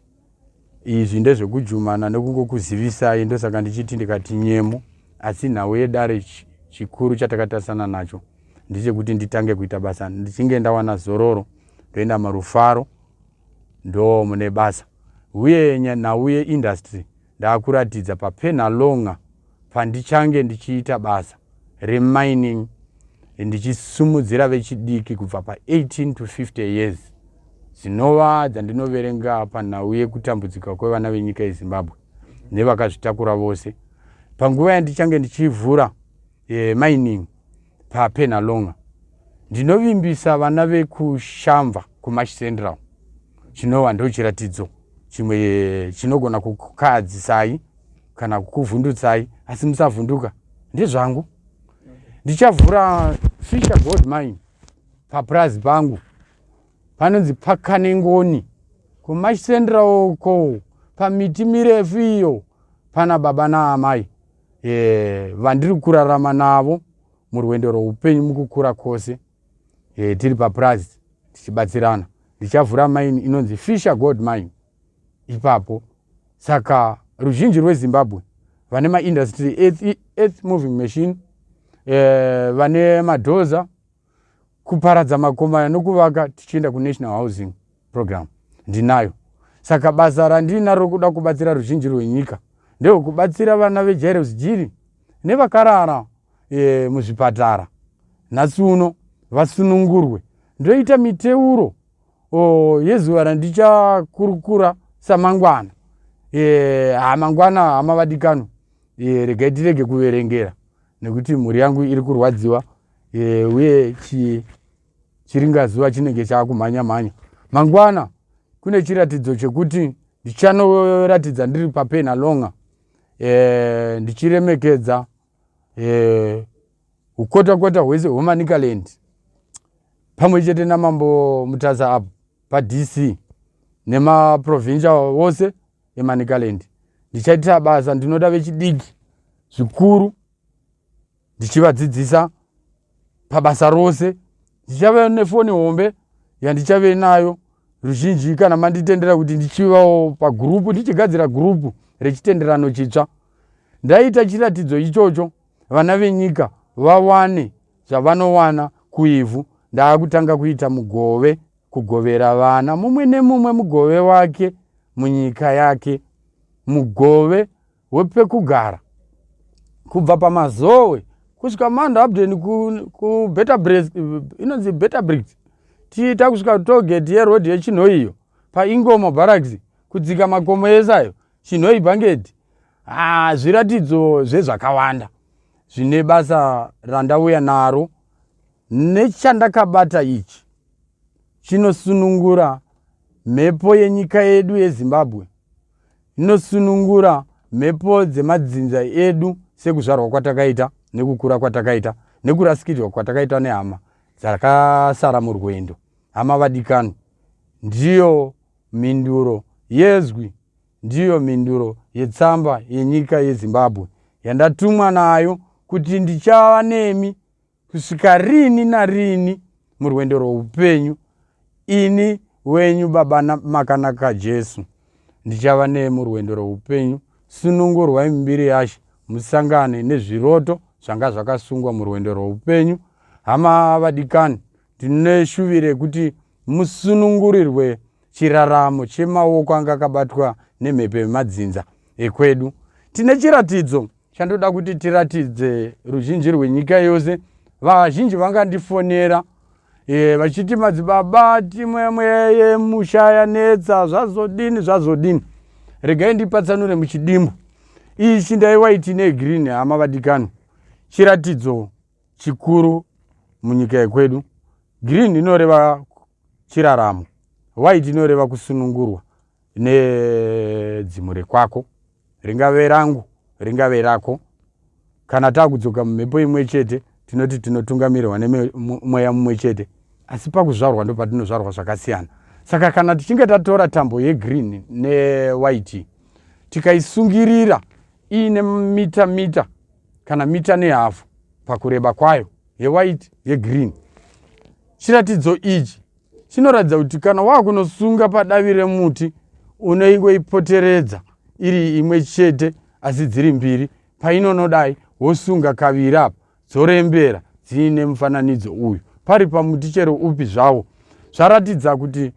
Izvi ndezvekujumana nekungokuzivisai, ndosaka ndichiti ndikati nyemo, asi nhau yedare chikuru chatakatasana nacho ndechekuti nditange kuita basa. Ndichinge ndawana zororo ndoenda marufaro ndo mune basa. Uye nhau yeindustry ndakuratidza paPenalonga pandichange ndichiita basa remining ndichisumudzira vechidiki kubva pa18 to 50 years dzinova dzandinoverenga panhau yekutambudzika kwevana venyika yeZimbabwe nevakazvitakura vose. Panguva yandichange ndichivhura mining paPenalonga ndinovimbisa vana vekushamva kuMarsh Central, chinova ndo chiratidzo chimwe chinogona kukadzisai kana kukuvhundutsai, asi musavhunduka, ndezvangu. Ndichavhura Fisher Gold Mine papurazi pangu panonzi paKanengoni kuMarsh Central uko, pamiti mirefu iyo pana baba naamai vandiri kurarama navo murwendo rweupenyu mukukura kwose, tiri papurazi tichibatsirana. Ndichavhura mine inonzi Fisher Gold Mine ipapo. Saka ruzhinji rweZimbabwe vane maindustry earth moving machine, vane madhoza, kuparadza makomba nokuvaka tichienda kuNational Housing Program ndinayo. Saka basa randinaro kuda kubatsira ruzhinji rwenyika ndeo kubatsira vana veJairos Jiri nevakarara muzvipatara nhasi uno vasunungurwe. Ndoita miteuro yezuva randichakurukura samangwana. Mangwana hamavadikano, regai tirege kuverengera nekuti mhuri yangu iri kurwadziwa, uye chiringazuva chinenge chaakumhanya-mhanya. Mangwana kune chiratidzo chekuti ndichanoratidza ndiri paPenalonga ndichiremekedza ukota-kota hwese hweManicaland pamwe chete namambo Mutasa apo paDC nemaprovincial wose eManicaland. Ndichaita basa, ndinoda vechidiki zvikuru ndichivadzidzisa pabasa rose. Ndichave nefoni hombe yandichave nayo ruzhinji kana manditendera kuti ndichivawo pagurupu, ndichigadzira gurupu rechitenderano chitsva. Ndaita chiratidzo ichocho vana venyika vawane zvavanowana kuivhu. Ndaakutanga kuita mugove, kugovera vana mumwe nemumwe mugove wake munyika yake, mugove wepekugara kubva pamazowe kusvika Mandhabden inonzi Better Bricks, tiita kusvika tollgate yeroad yechinhoiyo paIngoma Barracks, kudzika makomo esayo Chinhoi Bangeti. Zviratidzo zvezvakawanda zvine basa randauya naro. Nechandakabata ichi chinosunungura mhepo yenyika yedu yeZimbabwe, inosunungura mhepo dzemadzinza edu sekuzvarwa kwatakaita, nekukura kwatakaita, nekurasikirwa kwatakaita nehama dzakasara murwendo. Hama vadikani, ndiyo mhinduro yezwi, ndiyo mhinduro yetsamba yenyika yeZimbabwe yandatumwa nayo kuti ndichava nemi kusvika rini narini murwendo rweupenyu. Ini wenyu baba makanaka Jesu ndichava nemi murwendo rweupenyu. Sunungurwai mbiri yashe, musangane nezviroto zvanga zvakasungwa murwendo rweupenyu. Hama vadikani, tineshuvire kuti musunungurirwe chiraramo chemaoko anga akabatwa nemhepo yemadzinza ekwedu. Tine chiratidzo chandoda kuti tiratidze ruzhinji rwenyika yose. Vazhinji vangandifonera vachiti madzibaba timwemweye mushaya netsa zvazodini. Regai ndipatsanure muchidimbu. Ichi ndaiwaiti negreen hama vadikani. Chiratidzo chikuru munyika yekwedu. Green inoreva chiraramo, white inoreva kusunungurwa nedzimure kwako, ringave rangu ringave rako. Kana takudzoka mumhepo imwe chete tinoti tinotungamirirwa nemweya mumwe chete, asi pakuzvarwa ndo patinozvarwa zvakasiyana. Saka kana tichinge tatora tambo yegreen newhite tikaisungirira iine mita kana mita nehafu pakureba kwayo, yewhite yegreen, chiratidzo ichi chinoratidza kuti kana wakunosunga padavi remuti unoingoipoteredza iri imwe chete asi dziri mbiri, painonodai wosunga kaviri apa dzorembera dziine mufananidzo uyu pari pamuti chero upi zvawo. Zvaratidza kuti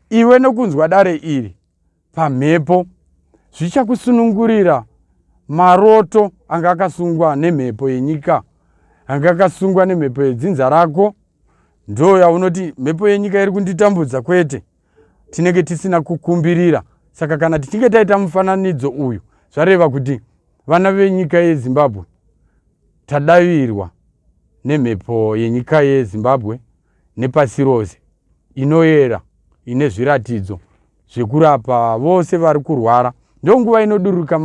iwe nokunzwa dare iri pamhepo zvichakusunungurira maroto anga akasungwa nemhepo yenyika, anga akasungwa nemhepo yedzinza rako. Ndo yaunoti mhepo yenyika iri kunditambudza, kwete, tinenge tisina kukumbirira. Saka kana tichinge taita mufananidzo uyu zvareva kuti vana venyika yeZimbabwe tadavirwa nemhepo yenyika yeZimbabwe nepasi rose inoyera, ine zviratidzo zvekurapa vose vari kurwara. Ndonguva inoduruka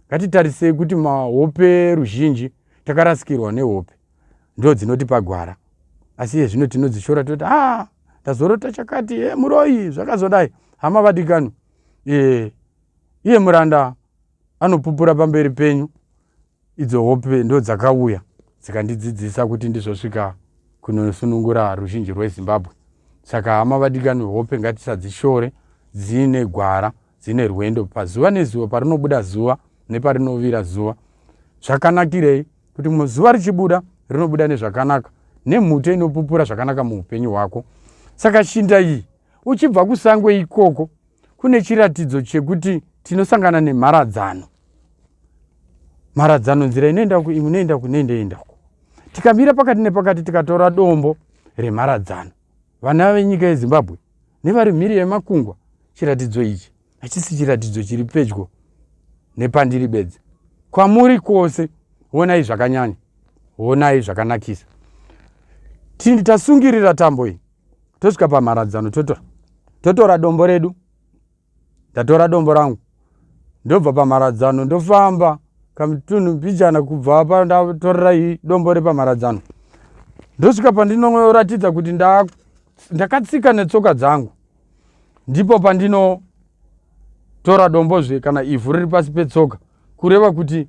ngatitarisei kuti mahope ruzhinji takarasikirwa nehope ndo dzinotipa gwara, asi yezvino tinodzishora toti tazorota chakati, muroi zvakazodai. Hama vadikani, iye muranda anopupura pamberi penyu, idzo hope ndo dzakauya dzikandidzidzisa kuti ndizosvika kunosunungura ruzhinji rweZimbabwe. Saka hama vadikani, hope ngatisadzishore, dzine gwara, dzine rwendo pazuva nezuva, parinobuda zuva neparinovira zuva. Zvakanakirei kuti muzuva richibuda rinobuda nezvakanaka, nemhute inopupura zvakanaka muupenyu hwako. Saka shinda iyi uchibva kusangwe ikoko kune chiratidzo chekuti tinosangana nemharadzano. Mharadzano nzira inoenda inoenda kunendeenda ku. Tikamira pakati nepakati tikatora dombo remharadzano, vana venyika yeZimbabwe nevari mhiri yemakungwa, chiratidzo ichi hachisi chiratidzo chiri pedyo nepandiri bedzi. Kwamuri kwose onai zvakanyanya, onai zvakanakisa. Tasungirira tambo iyi, tosvika pamharadzano, totora dombo redu, ndatora dombo rangu, ndobva pamharadzano ndofamba kamutunhu mbijana, kubva apa ndatorera iyi dombo repamharadzano, ndosvika pandinoratidza kuti ndakatsika netsoka dzangu, ndipo pandinotora dombozve kana ivhu riri pasi petsoka, kureva kuti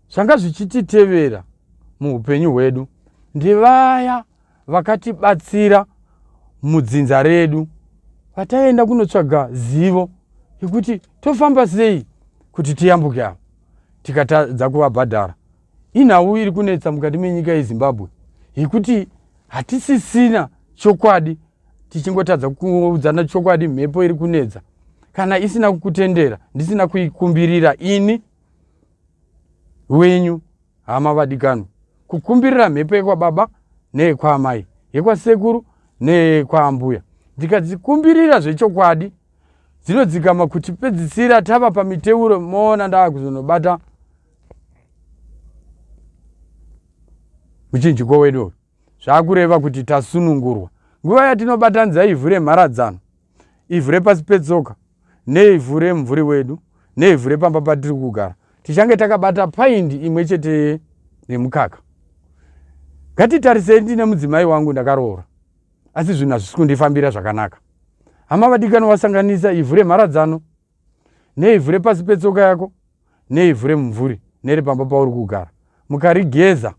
zvanga zvichititevera muupenyu hwedu ndevaya vakatibatsira mudzinza redu, vataenda kunotsvaga zivo yekuti tofamba sei kuti tiyambuke apa, tikatadza kuvabhadhara. Inhau iri kunetsa mukati menyika yeZimbabwe yekuti hatisisina chokwadi, tichingotadza kuudzana chokwadi. Mhepo iri kunetsa, kana isina kukutendera, ndisina kuikumbirira ini wenyu, hama vadikani, kukumbirira mhepo yekwababa neyekwamai, yekwasekuru neyekwaambuya, ndikadzikumbirira zvechokwadi dzinodzikama kuti pedzisira tava pamiteuro. Moona ndaakuzonobata muchinjiko wedu, zvaakureva kuti tasunungurwa. Nguva yatinobatanidza ivhu remharadzano, ivhu repasi petsoka neivhu remumvuri wedu neivhu repamba patiri kugara, tichange takabata paindi imwe chete yemukaka. Ngatitarisei, ndine mudzimai wangu ndakaroora, asi zvinhu hazvisi kundifambira zvakanaka. Hama vadikani, wasanganisa ivhu remharadzano neivhu repasi petsoka yako neivhu remumvuri nerepamba pauri kugara, mukarigeza,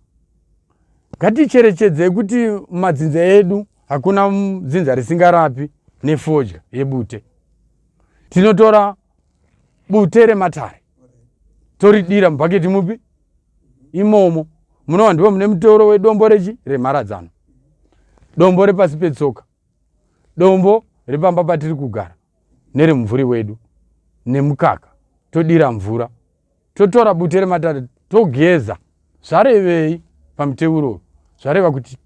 ngaticherechedzei kuti madzinza edu hakuna dzinza risingarapi nefodya yebute. Tinotora bute rematare toridira mubhaketi mupi imomo, munova ndiwo mune mutoro wedombo remharadzano, dombo repasi petsoka, dombo repamba patiri kugara neremumvuri wedu nemukaka todira mvura, totora bute rematanda togeza. Zvarevei pamuteuro? Zvareva kuti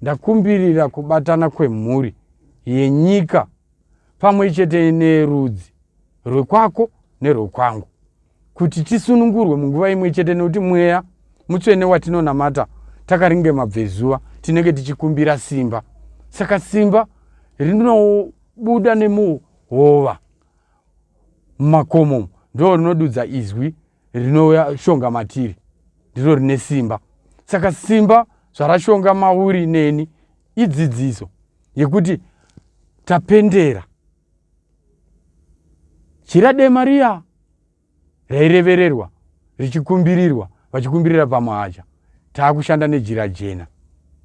ndakumbirira kubatana kwemhuri yenyika pamwe chete nerudzi rwekwako nerwekwangu, kuti tisunungurwe munguva imwe chete, nekuti mweya mutsvene watinonamata takaringe mabvezuva tinenge tichikumbira simba. Saka simba rinobuda nemuhova mumakomo, ndo rinodudza izwi rinoshonga matiri, ndiro rine simba. Saka simba zvarashonga mauri neni idzidziso yekuti tapendera chiradema riya rairevererwa richikumbirirwa, vachikumbirira pamwe taakushanda nejira jena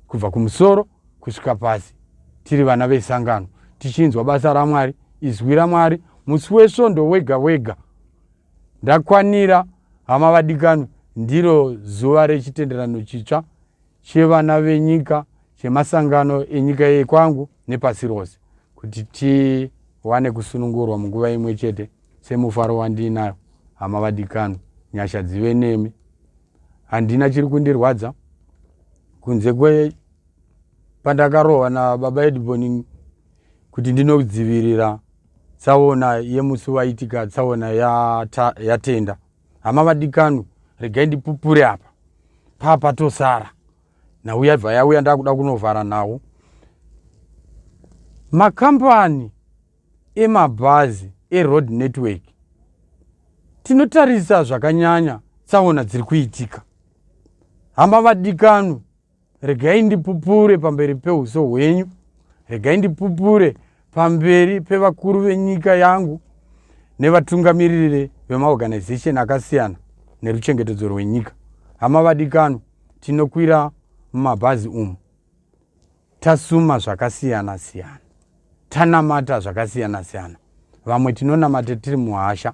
kubva kumusoro kusvika pasi, tiri vana vesangano tichinzwa basa raMwari, izwi raMwari musi wesvondo wega wega. Ndakwanira hama vadikanu, ndiro zuva rechitenderano chitsva chevana venyika, chemasangano enyika yekwangu nepasi rose, kuti tiwane kusunungurwa munguva imwe chete semufaro wandinayo. Hama vadikanu, nyasha dzive nemi. Handina chiri kundirwadza kunze kwe pandakarohwa nababa Edboni kuti ndinodzivirira tsaona yemusi waitika, tsaona yatenda. Hama vadikanu, regai ndipupure apa papa tosara nauya bva yauya ndakuda kunovhara nawo. Makambani emabhazi eroad network tinotarisa zvakanyanya tsaona dziri kuitika. Hama vadikanu, regai ndipupure pamberi peuso hwenyu, regai ndipupure pamberi pevakuru venyika yangu nevatungamiriri vemaorganization akasiyana neruchengetedzo rwenyika. Hama vadikanu, tinokwira mumabhazi umu tasuma zvakasiyana siyana, tanamata zvakasiyana siyana. Vamwe tinonamata tiri muhasha,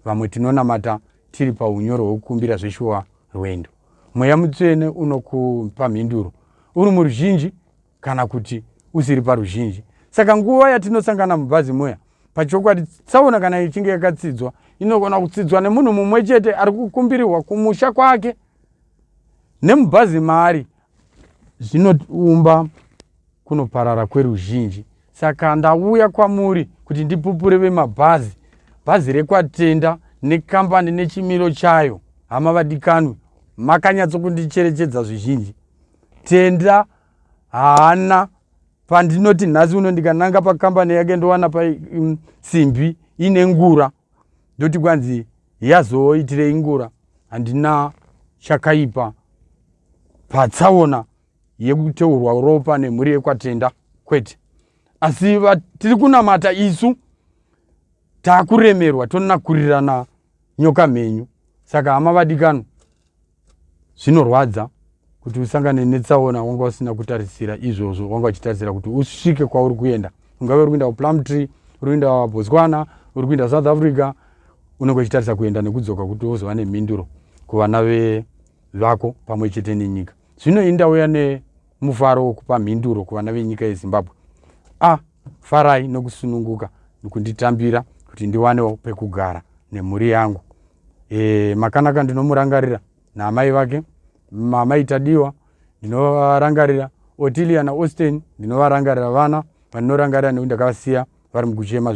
vamwe tinonamata tiri paunyoro hwekukumbira zveshuwa rwendo. Mweya mutsvene unokupa mhinduro uri muruzhinji kana kuti usiri paruzhinji. Saka nguva yatinosangana mubhazi moya, pachokwadi tsaona kana ichinge yakatsidzwa, inogona kutsidzwa nemunhu mumwe chete ari kukumbirirwa kumusha kwake nemubhazi maari, zvinoumba kunoparara kweruzhinji. Saka ndauya kwamuri kuti ndipupure vemabhazi, bhazi rekwatenda nekambani nechimiro chayo. Hama vadikanu, makanyatso kundicherechedza zvizhinji. Tenda haana pandinoti nhasi uno ndikananga pakambani yake ndowana pasimbi ine ngura, ndoti kwanzi yazoitirei ngura. Handina chakaipa patsaona yekuteurwa ropa nemhuri yekwatenda, kwete. Asi tiri kunamata isu taakuremerwa, tonakurirana nyoka mhenyu. Saka hama vadikanu, zvinorwadza kuti usangane netsaona wanga usina kutarisira izvozvo, wanga uchitarisira kuti usvike kwauri kuenda. Ungave uri kuenda kuPlumtree, uri kuenda kuBotswana, uri kuenda South Africa, unenge uchitarisa kuenda nekudzoka kuti uzova nemhinduro kuvana vako pamwe chete nenyika. Zvino indauya nemufaro wekupa mhinduro kuvana venyika yeZimbabwe. Farai nokusununguka nokunditambira kuti ndiwanewo pekugara nemhuri yangu. Makanaka ndinomurangarira naamai vake, mamai Tadiwa ndinovarangarira, Otilia naAustin ndinovarangarira, vana vandinorangarira nekuti ndakavasiya vari mukuchema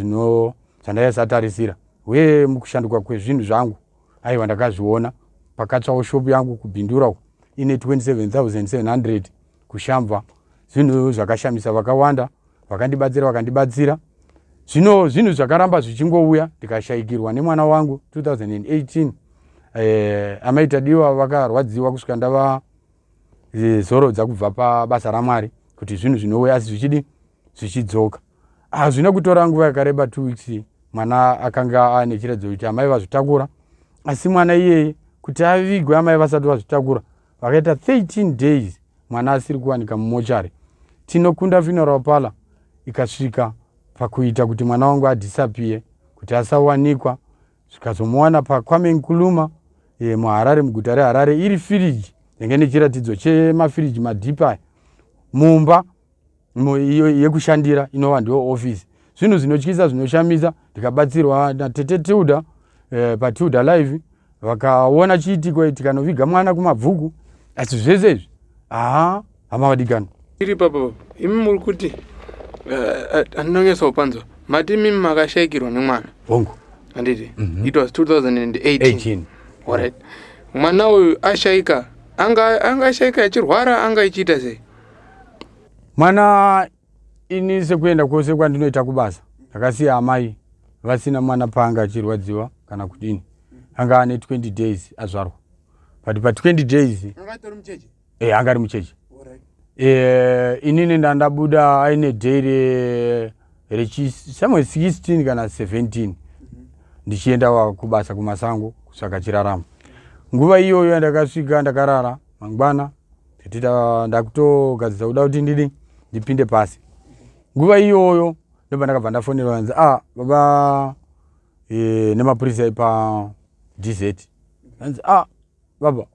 zvandaisatarisira, uye mukushanduka kwezvinhu zvangu aiwa ndakazviona pakatsvawo shopu yangu kubhindura ine 27,700 kushamva. Zvinhu zvakashamisa vakawanda vakandibatsira. Zvino zvinhu zvakaramba zvichingouya, ndikashayikirwa nemwana wangu 2018. Amai Tadiwa vakarwadziwa kusvika ndava zorodza kubva pabasa raMwari kuti zvinhu zvinouya asi zvichidzoka. Hazvina kutora nguva yakareba 2 weeks mwana akanga ane chiratidzo kuti amai vazvitakura, asi mwana iyeye kuti avigwe amai vasati vazvitakura vakaita 13 days mwana asiri kuwanika mumochari. Tinokunda funeral parlour ikasvika pakuita kuti mwana wangu adisappear, kuti asawanikwa. Zvikazomuwana paKwame Nkrumah muHarare, muguta reHarare, iri firiji, yange nechiratidzo chemafiriji madhipa mumba iyo yekushandira inova ndiyo office. Zvinhu zvinotyisa zvinoshamisa ndikabatsirwa naTete Tilda paTilda Live vakaona chiitiko tikanoviga mwana kumabvuku asi zvese izvi hamavadikana iri papa imi muri kuti andinonyesa kupanzwa mati mimi makashayikirwa nemwana hongu handiti it was 2018 alright mwana uyu ashayika anga ashayika achirwara anga ichiita sei mwana ini sekuenda kwose kwandinoita kubasa ndakasiya amai vasina mwana paanga achirwadziwa kana kudini anga ane 20 days azvarwa but pa 20 days anga ari mucheche inini ndandabuda aine day somewhere 16 kana 17 ndichienda kubasa kumasango kusaka chirarama nguva iyoyo ndakasvika ndakarara mangwana ndakutogadzisa kuda kuti ndipinde pasi nguva iyoyo ndobva ndakabva ndafonera vanzi baba nemapurisa ipa DZ vanzi baba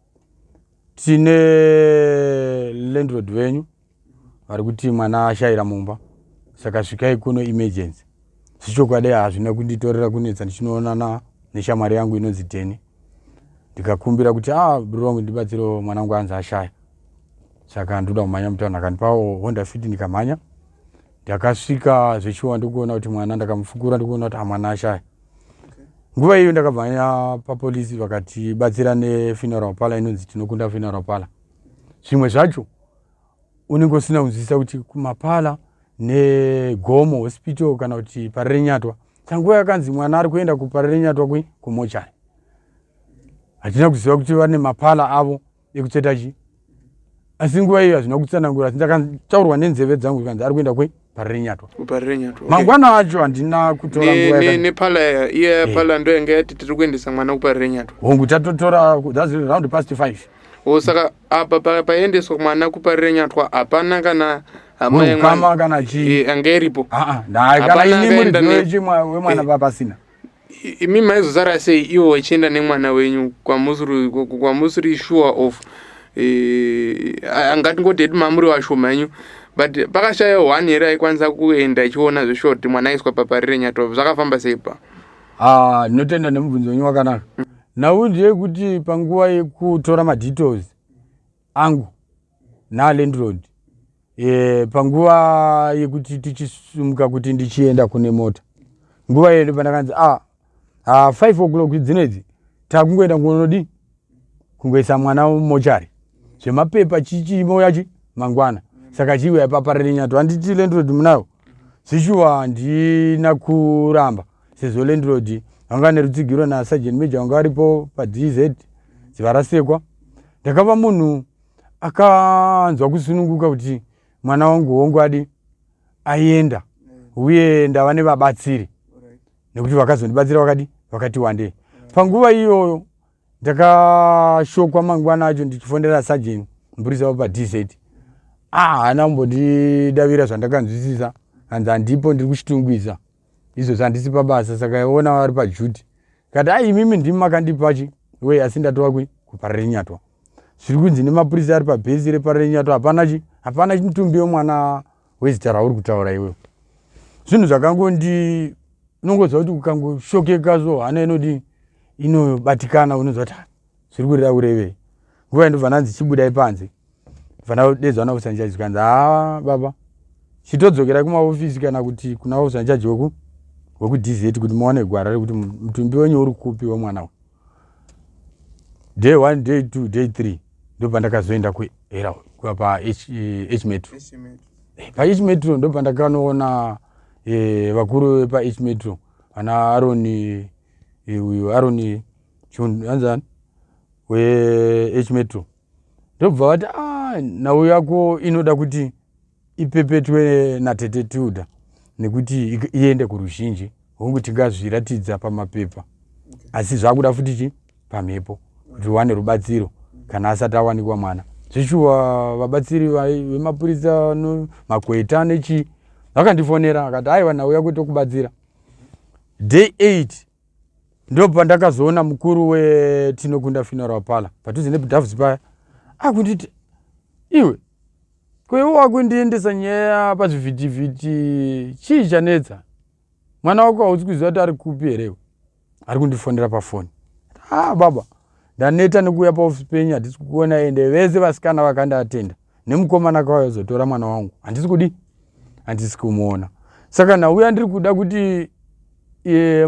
tine landlord venyu vari kuti mwana ashayira mumba saka svikai kuno emergency zvichokwadi hazvina kunditorera kunetsa ndichinoonana neshamwari yangu inonzi Deni ndikakumbira kuti bro wangu ndibatsiro mwanangu anzi ashaya saka ndoda kumhanya mutauni akandipawo Honda Fit ndikamhanya ndakasvika zvechiwa ndikuona kuti mwana ndakamufukura ndikuona kuti mwana ashaya nguva iyo ndakabvanya papolisi vakatibatsira nefuneral parlor inonzi Tinokunda funeral parlor zvimwe zvacho unenge usina kunzwisisa kuti kumapala neGomo hospital kana kuti Parerenyatwa tanguva yakanzi mwana ari kuenda kuParerenyatwa kumochari hatina kuziva kuti vane mapala avo ekutseta asi nguva iyo hazvina kutsanangura asi ndakataurwa nenzeve dzangu kanzi ari kuenda kuParerenyatwa mangwana acho handina kutora nguva nepala iye pala ndo yanga yati tiri kuendesa mwana kuParerenyatwa hongu tatotora that's around past 5 saka apa paendeswa mwana kuParerenyatwa hapana kana kama kana anga iripo kana ini muri chimwe wemwana papasina imi maizozara sei iwo wachienda nemwana wenyu kwamusiri sure of angatingoti mamuri washoma yenyu but pakashaya 1 here aikwanisa kuenda ichiona zveshuwa kuti mwana aiswa paParerenyatwa zvakafamba sei pa ndinotenda nemubvunzo wenyu wakanaka nhau ndiye kuti panguva yekutora madetails angu nalandlord panguva yekuti tichisumuka kuti ndichienda kune mota nguva iyo pandakanzi 5 o'clock dzinedzi takungoenda kunodi kungoisa mwana mumochari zvemapepa chichimo yachi mangwana saka chiuya paParerenyatwa handiti landlord munayo zvishuwa handina kuramba sezvo landlord vanga nerutsigiro naSergeant Major vanga varipo paDZ dziva rasekwa ndakava munhu akanzwa kusununguka kuti mwana wangu wongwadi aienda uye ndava nevabatsiri nekuti vakazondibatsira vakati wandei panguva iyoyo ndakashokwa mangwana acho ndichifondera Sergeant mupurisa wapaDZ haana kumbondidavira zvandakanzwisisa hanzi handipo ndiri kuchitungwisa izvo handisi pabasa saka iona vari pajuti kati imimi ndimi makandipachi we asi ndatova kuParerenyatwa zviri kunzi nemapurisa ari pabhesi reParerenyatwa hapana chimutumbi wemwana wezita rauri kutaura iwewe zvinhu zvakangondi unongoziva kuti ukangoshokeka so hana inobatikana unoziva kuti zviri kurira urevei nguva ndobva ndanzi chibudai panze vanadedzwa nausanja zvikanzi baba chitodzokera kumaofisi kana kuti kuna usanjaji wekuDZ kuti muone gwara rekuti mutumbi wenyu uri kupi wemwana uyu day 1 day 2 day 3 ndobva ndakazoenda paH Metro paH Metro ndobva ndakanoona vakuru vepaH Metro ana Aroni uyu Aroni anzani weH Metro ndobva vati nhau yako inoda kuti ipepetwe naTete Tilda nekuti iende kuruzhinji hongu tingazviratidza pamapepa asi zvakuda futi pamhepo kuti wane rubatsiro kana asati awanikwa mwana zvishuwa vabatsiri vemapurisa makweta nechi vakandifonera akati aiwa nhau yako tokubatsira day 8 ndobva ndakazoona mukuru weTinokunda funeral parlor padhuze neBudhavhusi paya akunditi iwe Kwewa kundiendesa nyaya pazvivhitivhiti chii chanetsa? Mwana wako hausi kuziva kuti ari kupi here? Ari kundifonera pafoni. Baba, ndaneta nekuuya paofisi penyu, handisi kukuona ende vese vasikana vakandiatenda. Nemukomana kauya zotora mwana wangu. Handisi kumuona. Saka nauya ndiri kuda kuti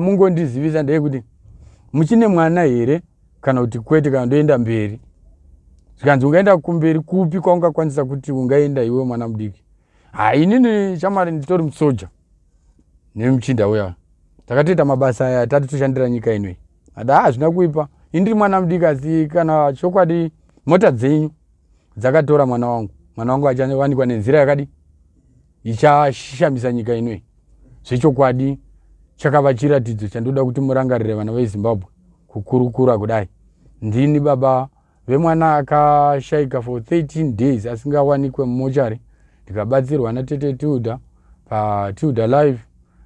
mungondizivisa ndeyekuti muchine mwana here kana kuti kwete kana ndoenda mberi. Zvikanzi ungaenda kumberi kupi kwaungakwanisa kuti ungaenda iwe mwana mudiki? Inini chamari nditori musoja nemuchinda uya. Takatoita mabasa aya atatu toshandira nyika inoi. Hazvina kuipa. Indiri mwana mudiki asi kana chokwadi mota dzenyu dzakatora mwana wangu. Mwana wangu achawanikwa nenzira yakadi ichashamisa nyika inoi. Zvechokwadi chakava chiratidzo chandoda kuti murangarire vana veZimbabwe kukurukura kudai. Ndini baba vemwana akashaika for 13 days asingawanikwe mumochari. Ndikabatsirwa natete Tilda paTilda Live.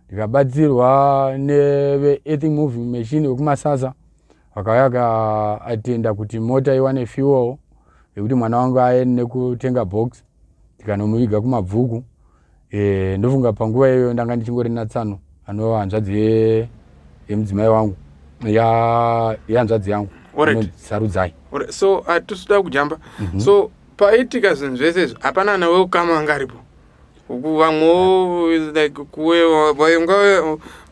Ndikabatsirwa neve-earth moving machine wekumasasa. Vakauya atenda kuti mota iwane fuel yekuti mwana wangu aende kutenga box. Ndikanomuviga kumabvuku. Ndofunga panguva iyoyo ndanga ndichingori natsano anova hanzvadzi yemudzimai wangu yehanzvadzi yangu sarudzai. So hatisida kujamba. So paitika zvinhu zvese izvo hapana nawe ukama anga aripo? Vamwewo like kuwe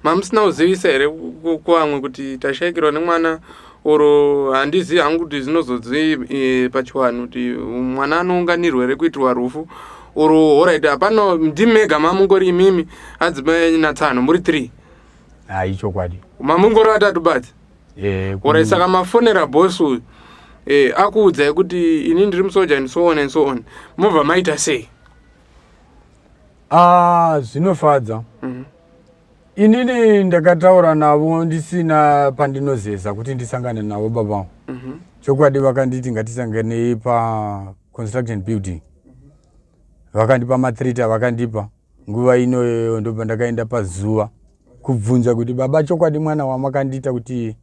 mamusina kuzivisa here kuvamwe kuti tashayikirwa nemwana oro handizivi hangu kuti zvinozodzi pachiwanhu kuti mwana anounganirwa here kuitirwa rufu oro alright hapana ndimega mamungori imimi adzimai natsano muri 3? Chokwadi mamungori vatatu badzi. Alright, saka mafonera boss uyu akuudzai kuti ini ndiri musoja and so on and so on, mobva maita sei? Zvinofadza. Inini ndakataura navo ndisina pandinozeza kuti ndisangane navo baba. Chokwadi vakanditi ngatisanganei pa construction building. Vakandipa matrita vakandipa. Nguva inoyo ndobva ndakaenda pazuva kubvunza kuti baba chokwadi mwana wamakandita kuti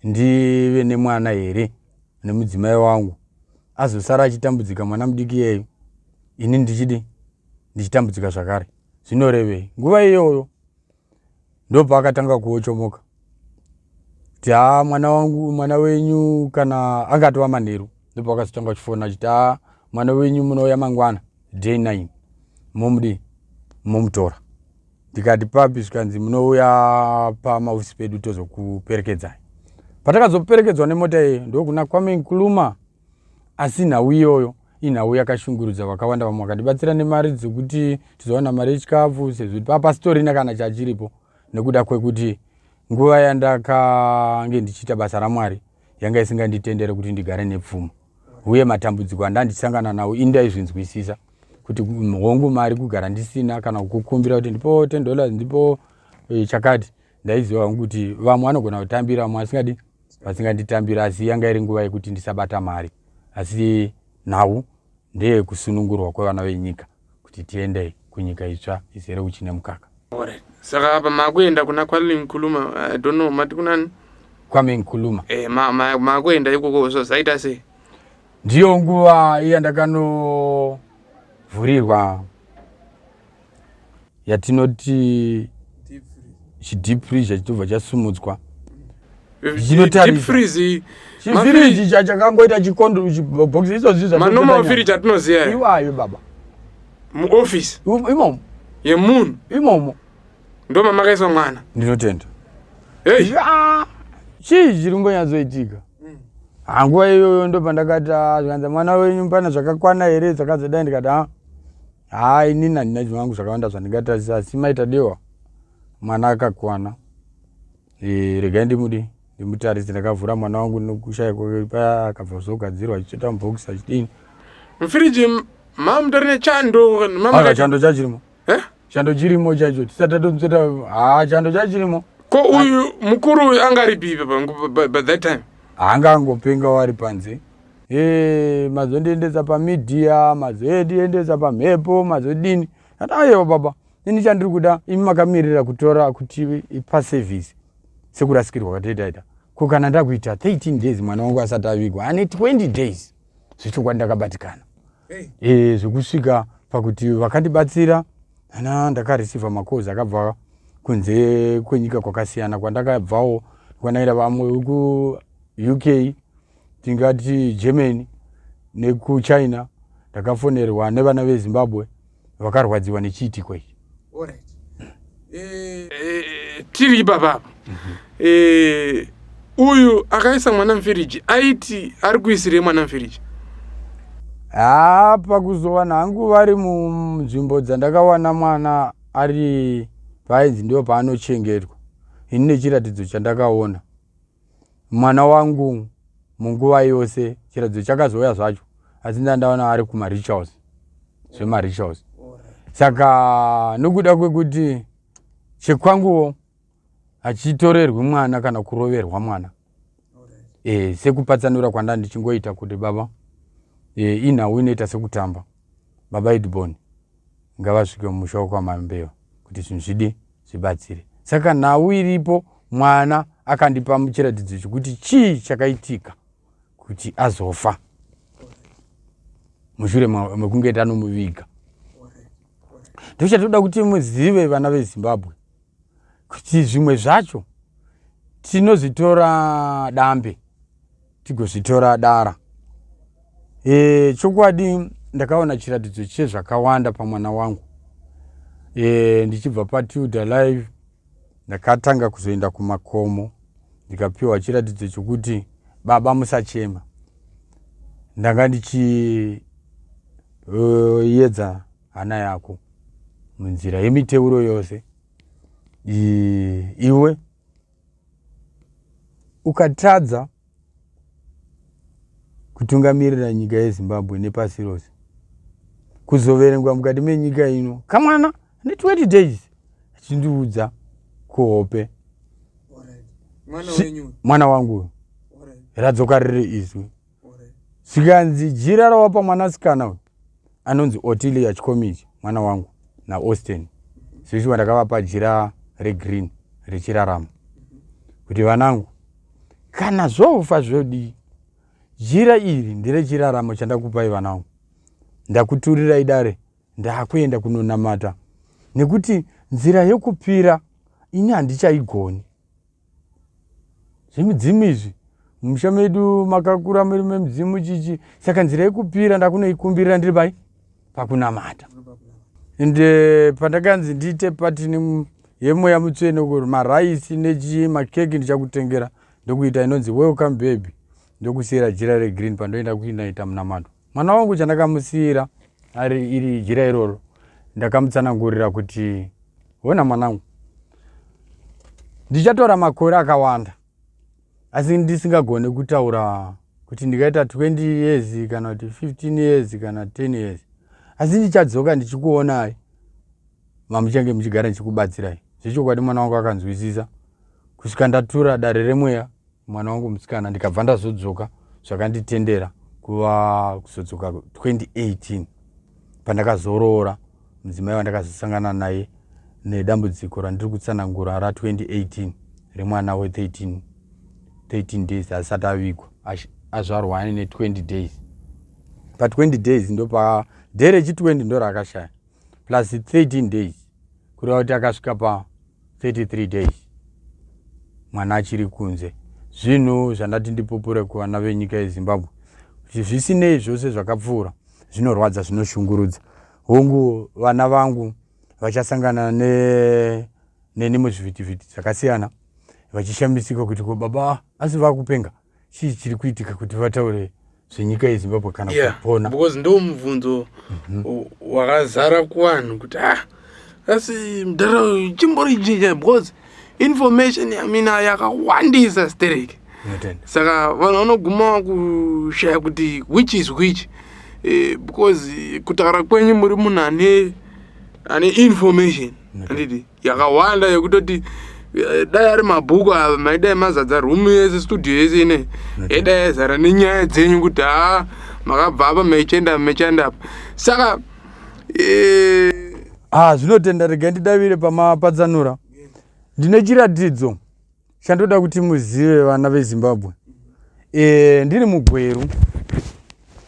ndive nemwana here nemudzimai wangu azosara achitambudzika mwana mudiki yeyo, ini ndichitambudzika zvakare, zvinorevei? Nguva iyoyo ndobva akatanga kuochomoka kuti mwana wenyu kana angatova manheru. Ndobva akazotanga kuchifona achiti mwana wenyu munouya mangwana day 9 momutora. Ndikati papi? Zvikanzi munouya pamaofisi pedu tozokuperekedzai. Patakazoperekedzwa nemota iyi ndokuna Kwame Nkrumah. Asi nhau iyoyo inhau yakashungurudza vakawanda. Vamwe vakandibatsira nemari dzekuti tizowana mari yechikafu sezvo papasitorina kana chachiripo, nekuda kwekuti nguva yandakange ndichiita basa raMwari yanga isinganditendere kuti ndigare nepfuma, uye matambudziko andandisangana nawo indaizvinzwisisa kuti hongu mari kugara ndisina kana kukumbira kuti ndipo $10 ndipo chakati. Ndaiziva kuti vamwe vanogona kutambira, vamwe vasinganditambira, asi yanga iri nguva yekuti ndisabata mari. Asi nhau ndeye kusunungurwa kwevana venyika kuti tiende kunyika itsva izere uchi nemukaka. Alright. Saka apa makuenda kuna Kwame Nkrumah, I don't know, mati kunani? Kwame Nkrumah. Makuenda ikoko so zaita sei? Ndiyo nguva yandakanovhurirwa yatinoti chideep freezer chitobva chasumudzwa. Deep freeze. Chifiriji chakangoita chikondo box izvozvi zvacho. Manoma firiji atinoziya. Iwayo baba. Mu office. Imomo. Yemunhu. Imomo. Ndoma makaiswa mwana. Ndinotenda. Hey. Chii chiri kumbonyatsoitika? Nguva iyoyo ndobva ndakati zvikanzi mwana wenyu pana zvakakwana here zvakazodai, ndikati inini handina zvinhu vangu zvakawanda zvandingatarisa, asi maita dewa mwana akakwana. Regai ndimutarise. Ndakavhura mwana wangu nokushaya kwake paya, akabva zvogadzirwa achiita mubhokisi achidini. Mufiriji mamutori nechando. Chando chachirimo. Chando chirimo chacho tisatatomtseta. Chando chachirimo. Ko uyu mukuru uyu angaripi by that time? Anga angopenga wari panze. Mazondiendesa pamedia, mazoendiendesa pamhepo, mazodini. Aiwa baba, ini chandiri kuda imi makamirira kutora kuti paservice sekurasikirwa kwatetaita. Ko kana ndakuita 13 days mwana wangu asati avigwa, ane 20 days zvichokwa ndakabatikana. zvekusvika pakuti vakandibatsira ndakareceiva makozi akabva kunze kwenyika kwakasiyana kwandakabvawo kwanaira vamwe ku-UK, tingati Germany nekuChina. Ndakafonerwa nevana veZimbabwe vakarwadziwa nechiitiko ichi. Tiri baba uyu akaisa mwana mufiriji aiti ari kuisire mwana mufiriji? Pakuzowana hangu vari munzvimbo dzandakawana mwana ari painzi ndio paanochengetwa, ini nechiratidzo chandakaona mwana wangu munguva yose chiratidzo chakazouya zvacho, asi ndandaona ari kumaRichaus, zvemaRichaus. Saka nokuda kwekuti chekwanguwo achitorerwi mwana kana kuroverwa mwana, sekupatsanura kwanda ndichingoita kuti baba inhau inoita sekutamba, baba Edbon ngavasvike mumusha wokwamambeva kuti zvinhu zvidi zvibatsire. Saka nhau iripo, mwana akandipa muchiratidzo chekuti chii chakaitika kuti azofa mushure mekunge tanomuviga. Ndochatoda kuti muzive vana veZimbabwe kuti zvimwe zvacho tinozvitora dambe tigozvitora dara. Chokwadi ndakaona chiratidzo chezvakawanda pamwana wangu. Ndichibva paTuda Live ndakatanga kuzoenda kumakomo ndikapiwa chiratidzo chokuti baba musachema. Ndanga ndichiedza hana yako munzira yemiteuro yose. Iwe ukatadza kutungamirira nyika yeZimbabwe nepasi rose, kuzoverengwa mukati menyika ino kamwana ne20 days achindiudza kuhope mwana wangu radzoka riri izwi. Zvikanzi jira rawapa mwanasikana anonzi Otilia Chikomichi mwana wangu naAustin, zvishuwa ndakavapa jira regreen rechirarama kuti vanangu kana zvofa zvodi jira iri nderechiraramo chandakupai vanangu, ndakuturirai dare ndakuenda kunonamata, nekuti nzira yekupira ini handichaigoni. Zvimidzimu izvi mumusha medu makakura muri memudzimu chichi, saka nzira yekupira ndakunoikumbirira ndiri pai pakunamata. Ende pandakanzi ndiite patini yemoya mutsvene kuti maraisi nechimakeki ndichakutengera ndokuita inonzi welcome baby, ndokusiyira jira regreen pandoenda kuinaita munamato. Mwana wangu chandakamusiyira ari iri jira iroro ndakamutsanangurira kuti wona mwanangu, ndichatora makore akawanda asi ndisingagone kutaura kuti ndikaita 20 years kana kuti 15 years kana 10 years, asi ndichadzoka ndichikuonai mamuchange muchigara ndichikubatsirai. Zvechokwadi mwana wangu akanzwisisa kusvika ndatura dare remweya mwana wangu musikana ndikabva ndazodzoka zvakanditendera kuzodzoka 2018 pandakazoroora mudzimai wandakazosangana naye nedambudziko randiri kutsanangura ra2018 remwana we13 days asati avigwa, azvarwa ane 20 days. Pa20 days ndo pa dhere chi20 ndo rakashaya plus 13 days kureva kuti akasvika pa 33 days mwana achiri kunze. Zvinhu zvandati ndipupure kuvana venyika yeZimbabwe kuti zvisinei zvose zvakapfuura zvinorwadza, zvinoshungurudza. Hongu vana vangu vachasangana neni muzvivhitivhiti zvakasiyana vachishamisika kuti ko baba asi vakupenga chii chiri kuitika kuti vataure zvenyika yeZimbabwe kana kupona. Because ndo mubvunzo wakazara kuvanhu kuti asi mudhara chimbori chinja because information yamina yakawandisa stereke. Saka vanhu vanoguma kushaya kuti which is which, because kutaura kwenyu muri munhu ane information anditi yakawanda yekutoti dai ari mabhuku ava maidai mazadza rumu yese studio yese ine edai yazara nenyaya dzenyu kuti makabva apa maichenda apa. Saka zvinotenda rega ndidavire pamapatsanura. Ndine chiratidzo chandoda kuti muzive vana veZimbabwe. Ndiri mugweru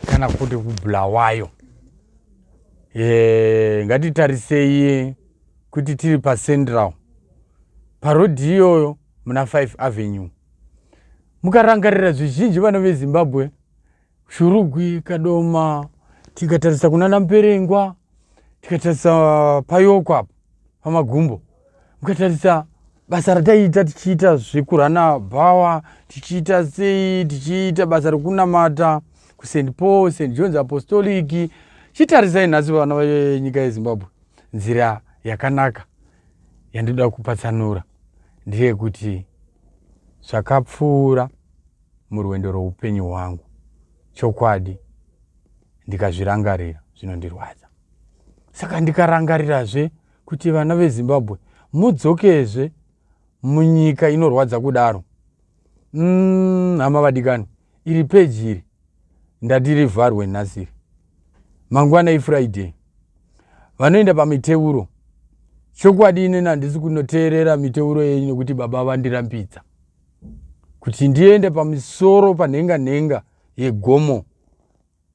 kana kuti kuBulawayo Ngatitarisei kuti tiri paCentral parodhi iyoyo muna 5 Avenue. Mukarangarira zvizhinji vana veZimbabwe, Shurugwi, Kadoma, tikatarisa kunana Mperengwa, tikatarisa Payoko apo pamagumbo, mukatarisa basa rataita tichiita zvekurana bhawa, tichiita sei, tichiita basa rekunamata kuSt Paul, St John's Apostolic. Chitarisai nhasi vana venyika yeZimbabwe, nzira yakanaka yandoda kupatsanura ndiye kuti zvakapfuura murwendo rweupenyu hwangu, chokwadi ndikazvirangarira zvinondirwadza. Saka ndikarangarirazve kuti vana veZimbabwe mudzokezve munyika inorwadza kudaro. Hama vadikani, iri peji iri ndati rivharwe nhasi. Mangwana iFriday vanoenda pamiteuro, chokwadi inini handisi kunoteerera miteuro yenyu nekuti baba vandirambidza kuti ndiende pamusoro panhenga yegomo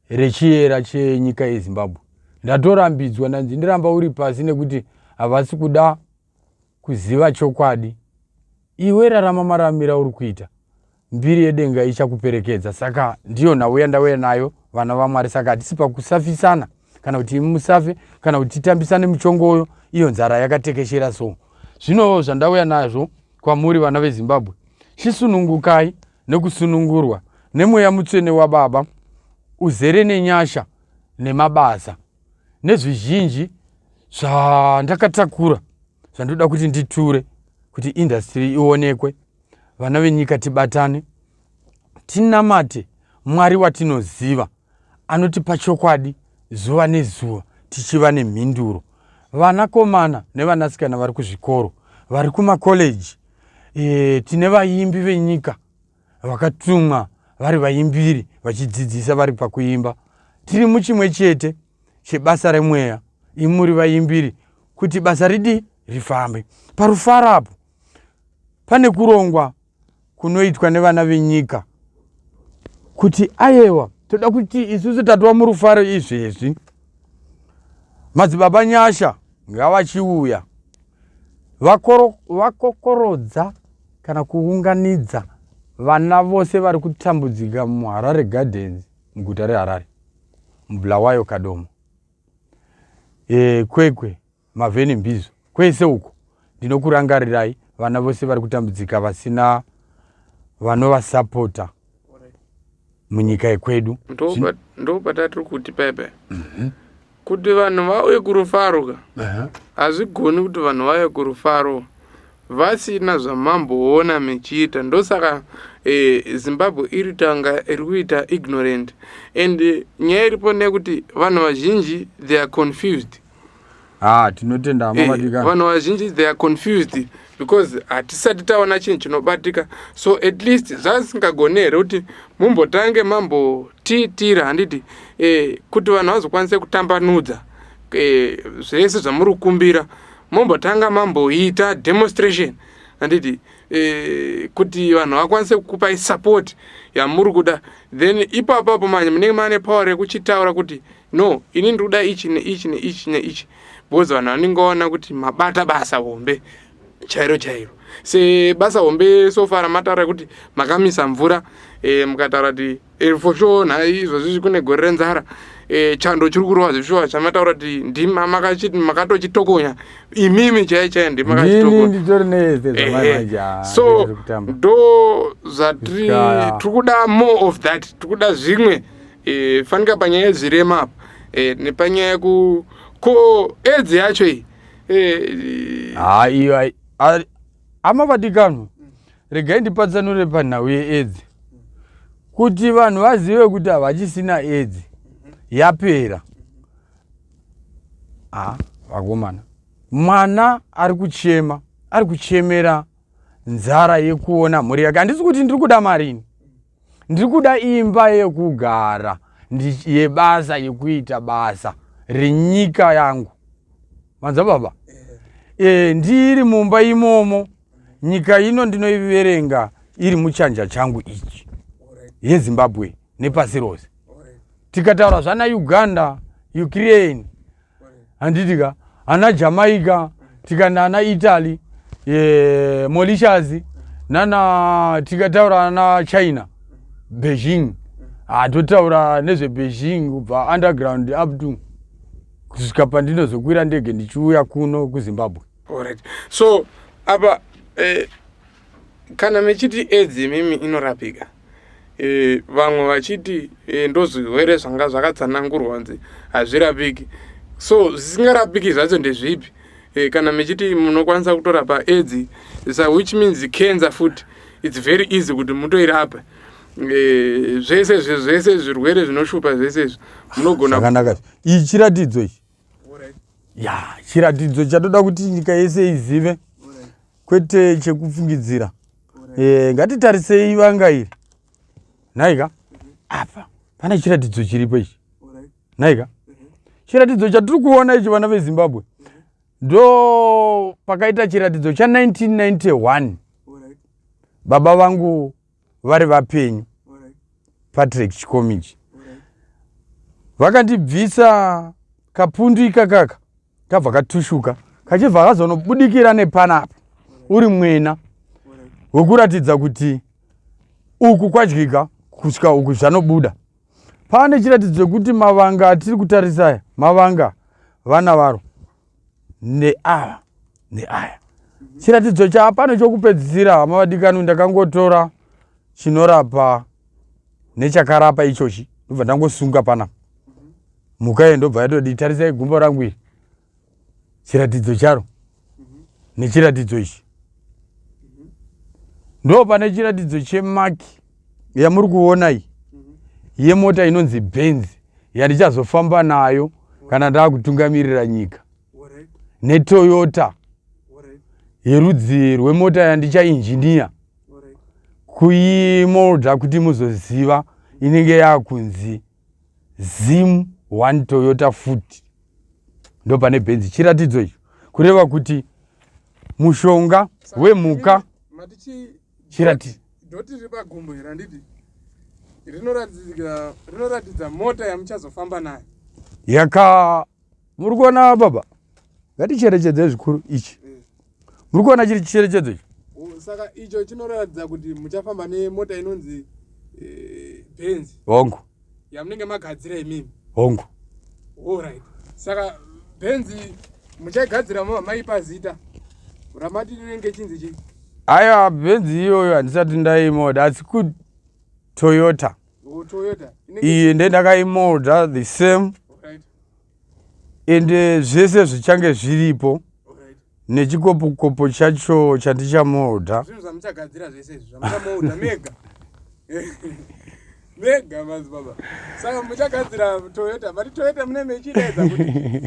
rechiera chenyika yeZimbabwe. Ndatorambidzwa ndanzi ndiramba uri pasi nekuti havasi kuda kuziva chokwadi. Iwe rarama maramira uri kuita, mbiri yedenga ichakuperekedza. Saka ndiyo nhau yandauya nayo vana vaMwari. Saka hatisi pakusafisana kana kuti musafe kana kuti titambisane muchongoyo, iyo nzara yakatekeshera so. Zvino zvandauya nazvo kwamuri vana veZimbabwe, chisunungukai nekusunungurwa nemweya mutsvene waBaba, uzere nenyasha nemabasa nezvizhinji zvandakatakura zvandoda kuti nditure kuti industry ionekwe. Vana venyika tibatane, tinamate Mwari watinoziva anotipa chokwadi zuva nezuva tichiva nemhinduro. Vanakomana nevanasikana vari kuzvikoro, vari kumakoleji, tine vaimbi venyika vakatumwa vari vaimbiri vachidzidzisa vari pakuimba. Tiri muchimwe chete chebasa remweya, imuri vaimbiri, kuti basa rifambe. Parufaro apo pane kurongwa kunoitwa nevana venyika kuti ayewa toda kuti isusu tatova murufaro izvezvi. Madzibaba nyasha ngavachiuya vakokorodza kana kuunganidza vana vose vari kutambudzika muHarare Gardens, muguta reHarare, muBulawayo, Kadoma, Kwekwe, Mavheni, Mbizo, kwese uko. Ndinokurangarirai vana vose vari kutambudzika vasina vanovasapota munyika yekwedu. Ndo patari kuti pepe kuti vanhu vauye kurufaro hazvigoni kuti vanhu vauye kurufaro vasina zvamamboona mechiita. Ndosaka Zimbabwe iri tanga iri kuita ignorant, and nyaya iripo nekuti vanhu vazhinji they are confused. Tinotenda mavadika. Vanhu vazhinji they are confused because hatisati taona chinhu chinobatika. So at least zvasingagonere kuti mumbotange mambotiitira handiti kuti vanhu vazokwanise kutambanudza zvese zvamuri kukumbira, mumbotanga mamboita demonstration handiti kuti vanhu vakwanise kukupai support yamuri kuda. Then ipapo manje munenge mane power yekuchitaura kuti no, ini ndiri kuda ichi neichi neichi neichi, because vanhu vanongoona kuti mabata basa hombe chairo. Sebasa hombe sofara mataura kuti makamisa mvura, mukataura kuti for sure naizvozvi kune gore renzara, chando chiri kurova zvishova chamataura kuti ndima makatochitokonya imimi chaichai ndimakachitokonya. So ndo zvatiri kuda more of that, tiri kuda zvimwe fanika panyaya yezvirema apa nepanyaya ko edzi yacho iyi iyo amavadikano. Regai ndipatsanure panhau yeedzi kuti vanhu vazive kuti havachisina edzi yapera. Vakomana, mwana ari kuchemera nzara yekuona mhuri yake. Handisi kuti ndiri kuda marini, ndiri kuda imba yekugara yebasa, yekuita basa renyika yangu. Manza baba, ndiri mumba imomo, nyika ino ndinoiverenga iri muchanja changu ichi yeZimbabwe nepasi rose. Tikataura zvana Uganda, Ukraine, handitika ana Jamaica tikana ana Italy Mauritius nana tikataura na China Beijing totaura nezve Beijing kubva underground up to kusvika pandinozokwira ndege ndichiuya kuno kuZimbabwe. Alright. So apa kana mechiti AIDS mimi inorapika vamwe vachiti ndozvirwere zvanga zvakatsanangurwa nzi hazvirapiki, so zvisingarapiki zvacho ndezvipi? Kana mechiti munokwanisa kutorapa AIDS, so which means cancer futi it's very easy kuti mutoirapa. Zvese zvirwere zvinoshupa zvese munogona zvakanaka. Ichi chiratidzo ichi ya chiratidzo chatoda kuti nyika yese izive, kwete chekufungidzira. Ngatitarisei vanga iri naika apa pana chiratidzo chiripo ichi naika chiratidzo chatiri kuona ichi vana veZimbabwe ndo pakaita chiratidzo cha 1991 baba vangu vari vapenyu Patrick Chikomichi vakandibvisa kapundu ikakaka kabva katushuka kachibva kazonobudikira nepanapa uri mwena wekuratidza kuti uku kwadyika kusvika uku zvanobuda. Pane chiratidzo kuti mavanga atiri kutarisa mavanga vana varo neaya neaya. Chiratidzo chapano chokupedzisira mavadikanu ndakangotora chinorapa nechakarapa ichochi ndobva ndangosunga pana muka ndobva yatodi tarisai gumbo rangu iri chiratidzo charo nechiratidzo ichi ndo pane chiratidzo chemaki yamuri kuona iyi yemota inonzi Benz yandichazofamba nayo kana ndakutungamirira nyika, neToyota yerudzi rwemota yandichainjiniya kuimolda kuti muzoziva inenge yakunzi Zim 1 Toyota Foot. Ndo pane Benz chiratidzo icho kureva kuti mushonga wemhuka chirati doti riba gumbo ira nditi rinoratidza mota yamuchazofamba nayo muri kuona baba, ngaticherechedze zvikuru ichi muri kuona chiri chicherechedzo ichi. Saka icho chinoratidza kuti muchafamba nemota inonzi Benz hongu yamunenge magadzira imimi hongu. Alright. Saka Benz muchaigadzira maipa zita ramati rinenge chinzi chii? Aya Benz iyoyo handisati ndaimoda asi ku Toyota. Toyota iyi ndendakaimolda the same. Alright. Ende zvese zvichange zviripo nechikopo chacho chandichamolda. Zvinhu zvamuchagadzira zvese izvi zvamuchamolda mega mega mazi baba. Saka muchagadzira Toyota, but Toyota mune mechiedza kuti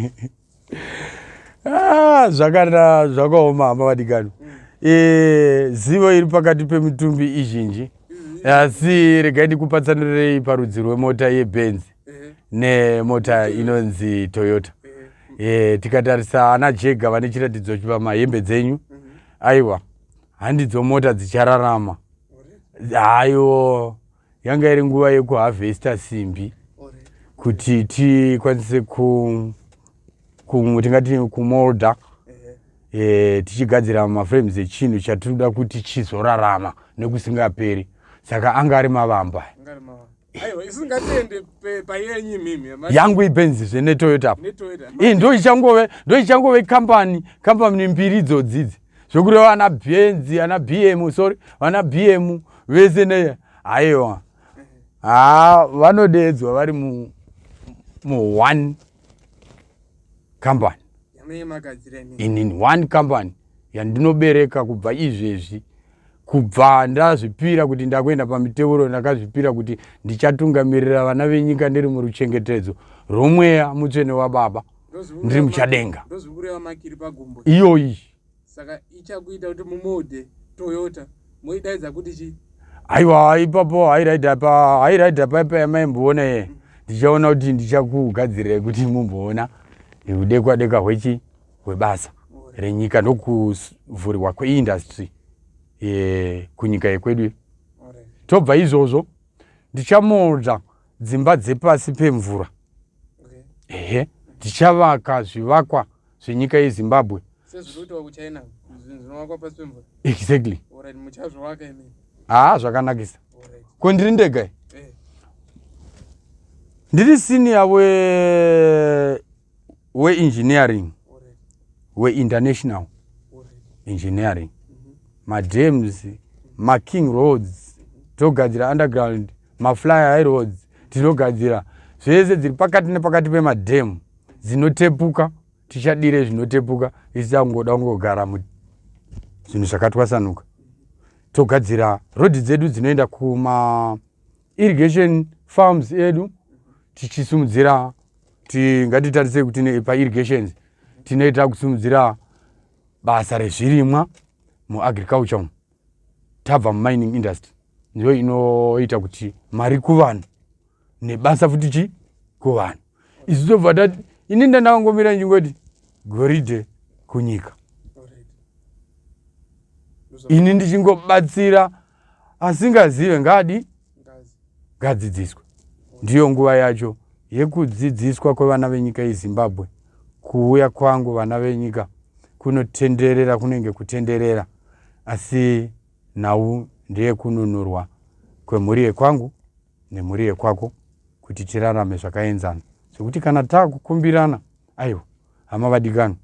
zvakanda zvakaoma hamba vadikani. Zivo iri pakati pemitumbi izhinji asi regai ndikupatsanurei parudzi rwemota yeBenz nemota inonzi Toyota. Tikatarisa ana Jega vane chiratidzo pamahembe dzenyu, aiwa handidzo mota dzichararama. Hayo yanga iri nguva yekuhavhesta simbi kuti tikwanise tingati kumolda tichigadzira maframes echinhu chatinoda kuti chizorarama nekusingaperi. Saka anga ari mavamba. Aiwa isingatende payenyu mimi yangu iBenz zvene Toyota. Ndo ichangove kampani mbiri idzodzidzi zvokureva ana Benz ana BM vana BM vese ne aiwa vanodedzwa vari mu one company. Inini one company yandinobereka kubva izvezvi, kubva ndazvipira kuti ndakuenda pamitevuro ndakazvipira kuti ndichatungamirira vana venyika ndiri muruchengetedzo romweya mutsvene wababa ndiri muchadenga. Ndozvikureva makiri pagumbo iyoyi. Saka ichakuita kuti mumode Toyota moidaidza kuti chi? Aiwa ipapo hairaidha paipa yamaimboona ye ndichaona kuti ndichakugadzirirai kuti mumboona udekwa hwechi hwebasa renyika nokuvhurwa kweindustry kunyika yekwedu. Tobva izvozvo ndichamolda dzimba dzepasi pemvura. tichavaka zvivakwa zvenyika yeZimbabwe. Exactly. Zvakanakisa. Ko ndiri ndega. Ndiri senior we engineering. We international engineering. Madams, King roads, togadzira underground, fly high roads, tinogadzira. Zvese dziri pakati nepakati pemadhemu dzinotepuka, tichadire zvinotepuka, isisangoda kungogara zvinhu zvakatwasanuka. Togadzira rodhi dzedu dzinoenda kuma irrigation farms edu, tichisumudzira ngatitarise kuti pairrigations tinoita kusumudzira basa rezvirimwa muagriculture. Tabva mumining industry ndiyo inoita kuti mari kuvanhu nebasa futi kuvanhu. Izvi tobva tati ini ndandangomira ndingoti goridhe kunyika. Ini ndichingobatsira asingazive ngadzidziswe. Ndiyo nguva yacho yekudzidziswa kwevana venyika yeZimbabwe. Kuuya kwangu vana venyika kunotenderera kunenge kutenderera, asi nhau ndiye kununurwa kwemhuri yekwangu nemhuri yekwako kuti tirarame zvakaenzana. Sokuti kana takukumbirana, aiwa hama vadikani,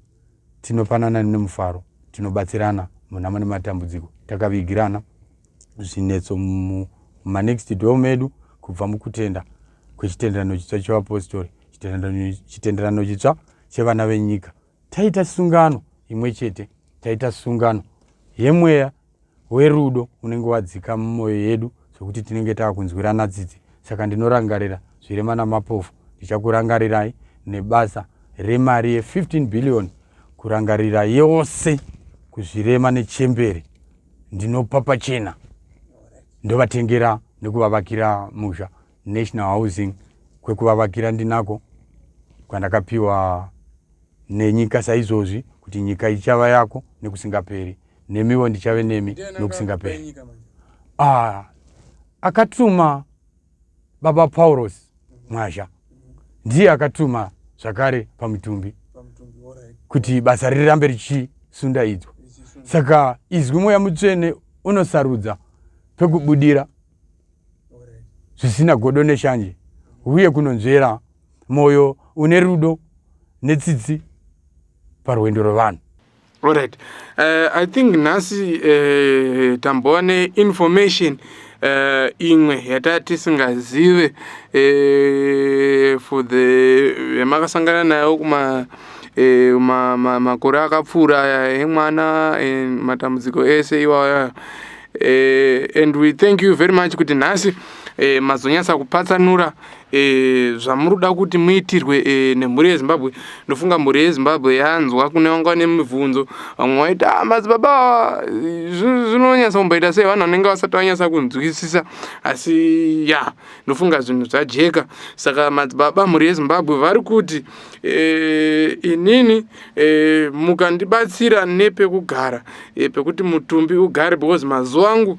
tinopanana nemufaro, tinobatsirana muna mane matambudziko, takavigirana zvinetso mumanext door medu kubva mukutenda kwechitenderano chitsva chevapostori, chitenderano chitsva chevana venyika. Taita sungano imwe chete, taita sungano yemweya werudo unenge wadzika mumwoyo yedu, sokuti tinenge takunzwirana tsitsi. Saka ndinorangarira zvirema namapofu, ndichakurangarirai nebasa remari ye15 billion kurangarira yose kuzvirema nechembere. Ndinopa pachena, ndovatengera nekuvavakira musha, national housing, kwekuvavakira ndinako kwandakapiwa nenyika saizvozvi, kuti nyika ichava yako nekusingaperi, nemiwo ndichave nemi nokusingaperi. Akatuma Baba Paulos Mwazha, ndiye akatuma zvakare pamutumbi kuti basa rirambe richisundaidzwa. Saka izwi mweya mutsvene unosarudza pekubudira zvisina godo neshanje, uye kunonzvera moyo une rudo netsitsi parwendo rwevanhu. Alright. I think nhasi tambone information imwe yatatisingazive for the yamakasangana nayo makore akapfuura emwana matambudziko ese iwayo. And we thank you very much kuti nhasi mazonyasa kupatsanura zvamuruda kuti muitirwe nemhuri yeZimbabwe. Ndofunga mhuri yeZimbabwe yanzwa kunonga nemibvunzo, vamwe vaita madzibaba zvinonyasa kumboita sei vanhu vanenge vasati vanyasa kunzwisisa, asi ndofunga zvinhu zvajeka. Saka madzibaba mhuri yeZimbabwe vari kuti inini mukandibatsira nepekugara, pekuti mutumbi ugare, because mazuva angu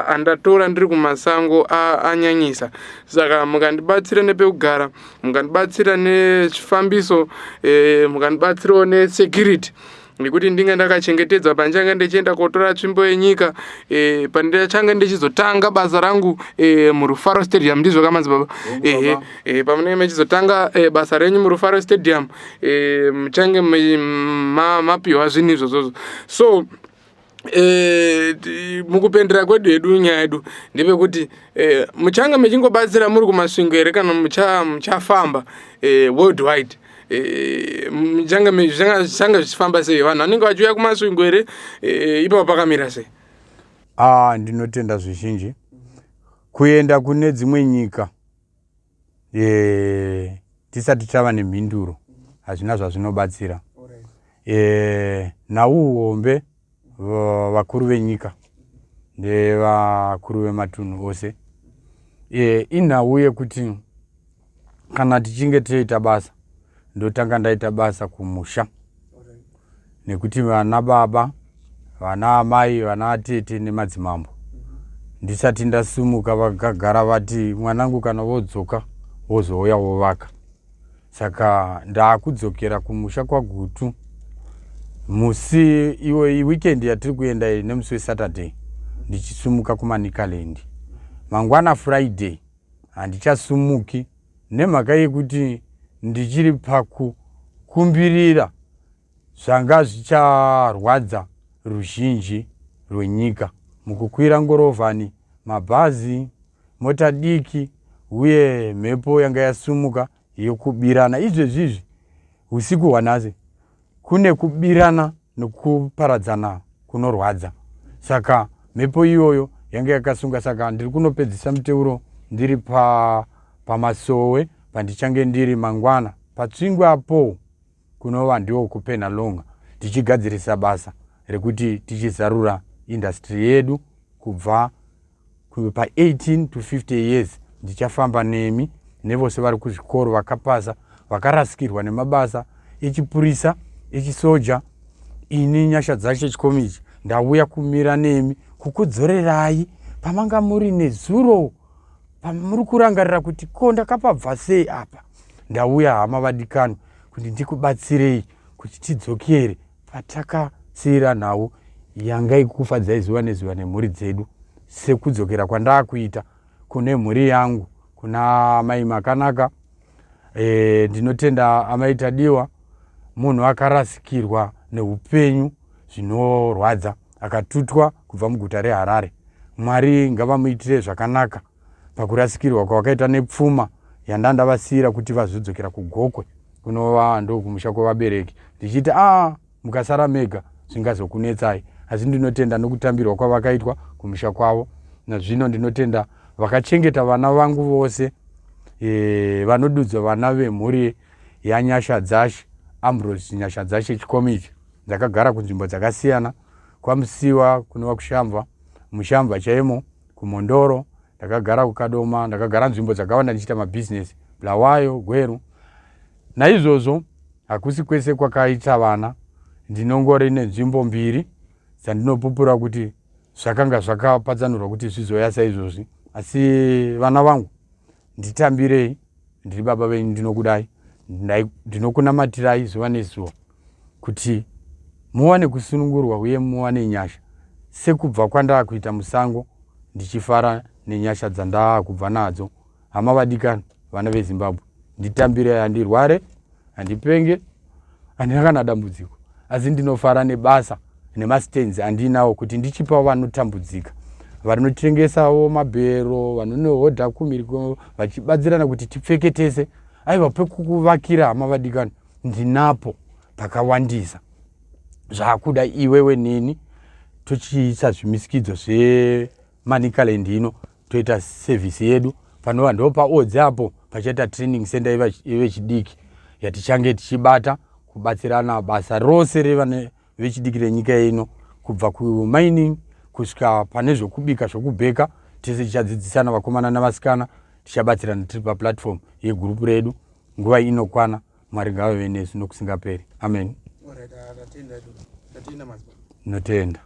andatora ndiri kumasango anyanyisa. Saka mukandibatsira nepekugara, mukandibatsira nezvifambiso, mukandibatsirawo nesecurity, nekuti ndinge ndakachengetedzwa pandichange ndichienda kotora tsvimbo yenyika, pandichange ndichizotanga basa rangu muRufaro Stadium. Ndizvo kamadzibaba. Pamunenge muchizotanga basa renyu muRufaro Stadium, muchange mapiwa zvinhu izvozvo. So mukupendera kwedu hedu nyaya yedu ndepekuti muchange muchingobatsira muri kumasvingo here kana muchafamba worldwide, zvichanga zvichifamba sei, vanhu vanenge vachiuya kumasvingo here, ipapo pakamira sei? Ndinotenda zvizhinji kuenda kune dzimwe nyika tisati tava nemhinduro hazvina zvazvinobatsira. Nauhombe vakuru venyika nevakuru vematunhu ose, inhau yekuti kana tichinge toita basa, ndotanga ndaita basa kumusha, nekuti vana baba, vana amai, vana atete nemadzimambo ndisati ndasumuka vakagara vati mwanangu kana wodzoka wozouya wovaka. Saka ndakudzokera kumusha kwaGutu musi iwe weekend yatiri kuenda iyi nemusi weSaturday ndichisumuka kuManicaland. Mangwana Friday handichasumuki nemhaka yekuti ndichiri pakukumbirira zvanga zvicharwadza ruzhinji rwenyika mukukwira ngorovhani, mabhazi, mota diki uye mhepo yanga yasumuka yokubirana. Izvezvizvi usiku hwanhasi kune kubirana nokuparadzana kunorwadza. Saka mhepo iyoyo yanga yakasunga. Saka ndiri kunopedzisa muteuro ndiri pamasowe pandichange ndiri mangwana patsvingwa apo kunova ndiwo kuPenalonga tichigadzirisa basa rekuti tichizarura industry yedu kubva pa18 to 50 years. Ndichafamba nemi nevose vari kuzvikoro vakapasa vakarasikirwa nemabasa echipurisa, echisoja. Ini Nyasha Dzashe Chikomichi ndauya kumira nemi kukudzorerai pamanga muri nezuro, pamuri kurangarira kuti ko ndakapabva sei apa. Ndauya hama vadikano kuti ndikubatsirei kuti tidzokere patakasiyira nhau yanga ikufadzai zuva nezuva nemhuri dzedu, sekudzokera kwandakuita kune mhuri yangu, kuna amai makanaka. Ndinotenda amai Tadiwa, munhu akarasikirwa neupenyu zvinorwadza, akatutwa kubva muguta reHarare. Mwari ngavamuitire zvakanaka pakurasikirwa kwavakaita nepfuma yandandavasiyira kuti vazodzokera kuGokwe kunova ndo kumusha kwavabereki. Ndichiti mukasara mega zvingazokunetsai, asi ndinotenda nokutambirwa kwavakaitwa kumusha kwavo. Nazvino ndinotenda vakachengeta vana vangu vose, vanodudzwa vana vemhuri yaNyasha Dzashe, Ambrose Nyasha Dzashe Chikomichi. Ndakagara kunzvimbo dzakasiyana, kwaMusiwa kunova kuShamva, muShamva chaimo, kuMondoro, ndakagara kuKadoma, ndakagara nzvimbo dzakawanda ndichiita mabhizinesi, Bulawayo, Gweru. Naizvozvo hakusi kwese kwakaita vana. Ndinongori nenzvimbo mbiri dzandinopupura kuti zvakanga zvakapatsanurwa kuti zvizoya saizvozvi. Asi vana vangu, nditambirei, ndiri baba venyu, ndinokudai, ndinokunamatirai zuva nezuva kuti muwane kusunungurwa uye muwane nyasha sekubva kwandakuita musango, ndichifara nenyasha dzandakubva nadzo. Hama vadikani, vana veZimbabwe, nditambirei, handirware, handipenge, handina kana dambudziko, asi ndinofara nebasa nemastenzi andinawo kuti ndichipawo vanotambudzika, vanotengesawo mabhero, vanonohodha kumiriko, vachibatsirana kuti tipfeke tese. Aiwa, pekukuvakira hama vadikani ndinapo pakawandisa. Zvakuda iwewe neni tochiisa zvimisikidzo zveManicaland ino, toita sevhisi yedu panova ndo paodzi apo pachaita training center yevechidiki yatichange tichibata kubatsirana basa rose revana vechidiki renyika ino, kubva kumining kusvika pane zvokubika zvokubheka. Tese tichadzidzisana vakomana navasikana, tichabatsirana tiri paplatform yegurupu redu. Nguva inokwana, Mwari ngavave nesu nokusingaperi. Amen. Notenda.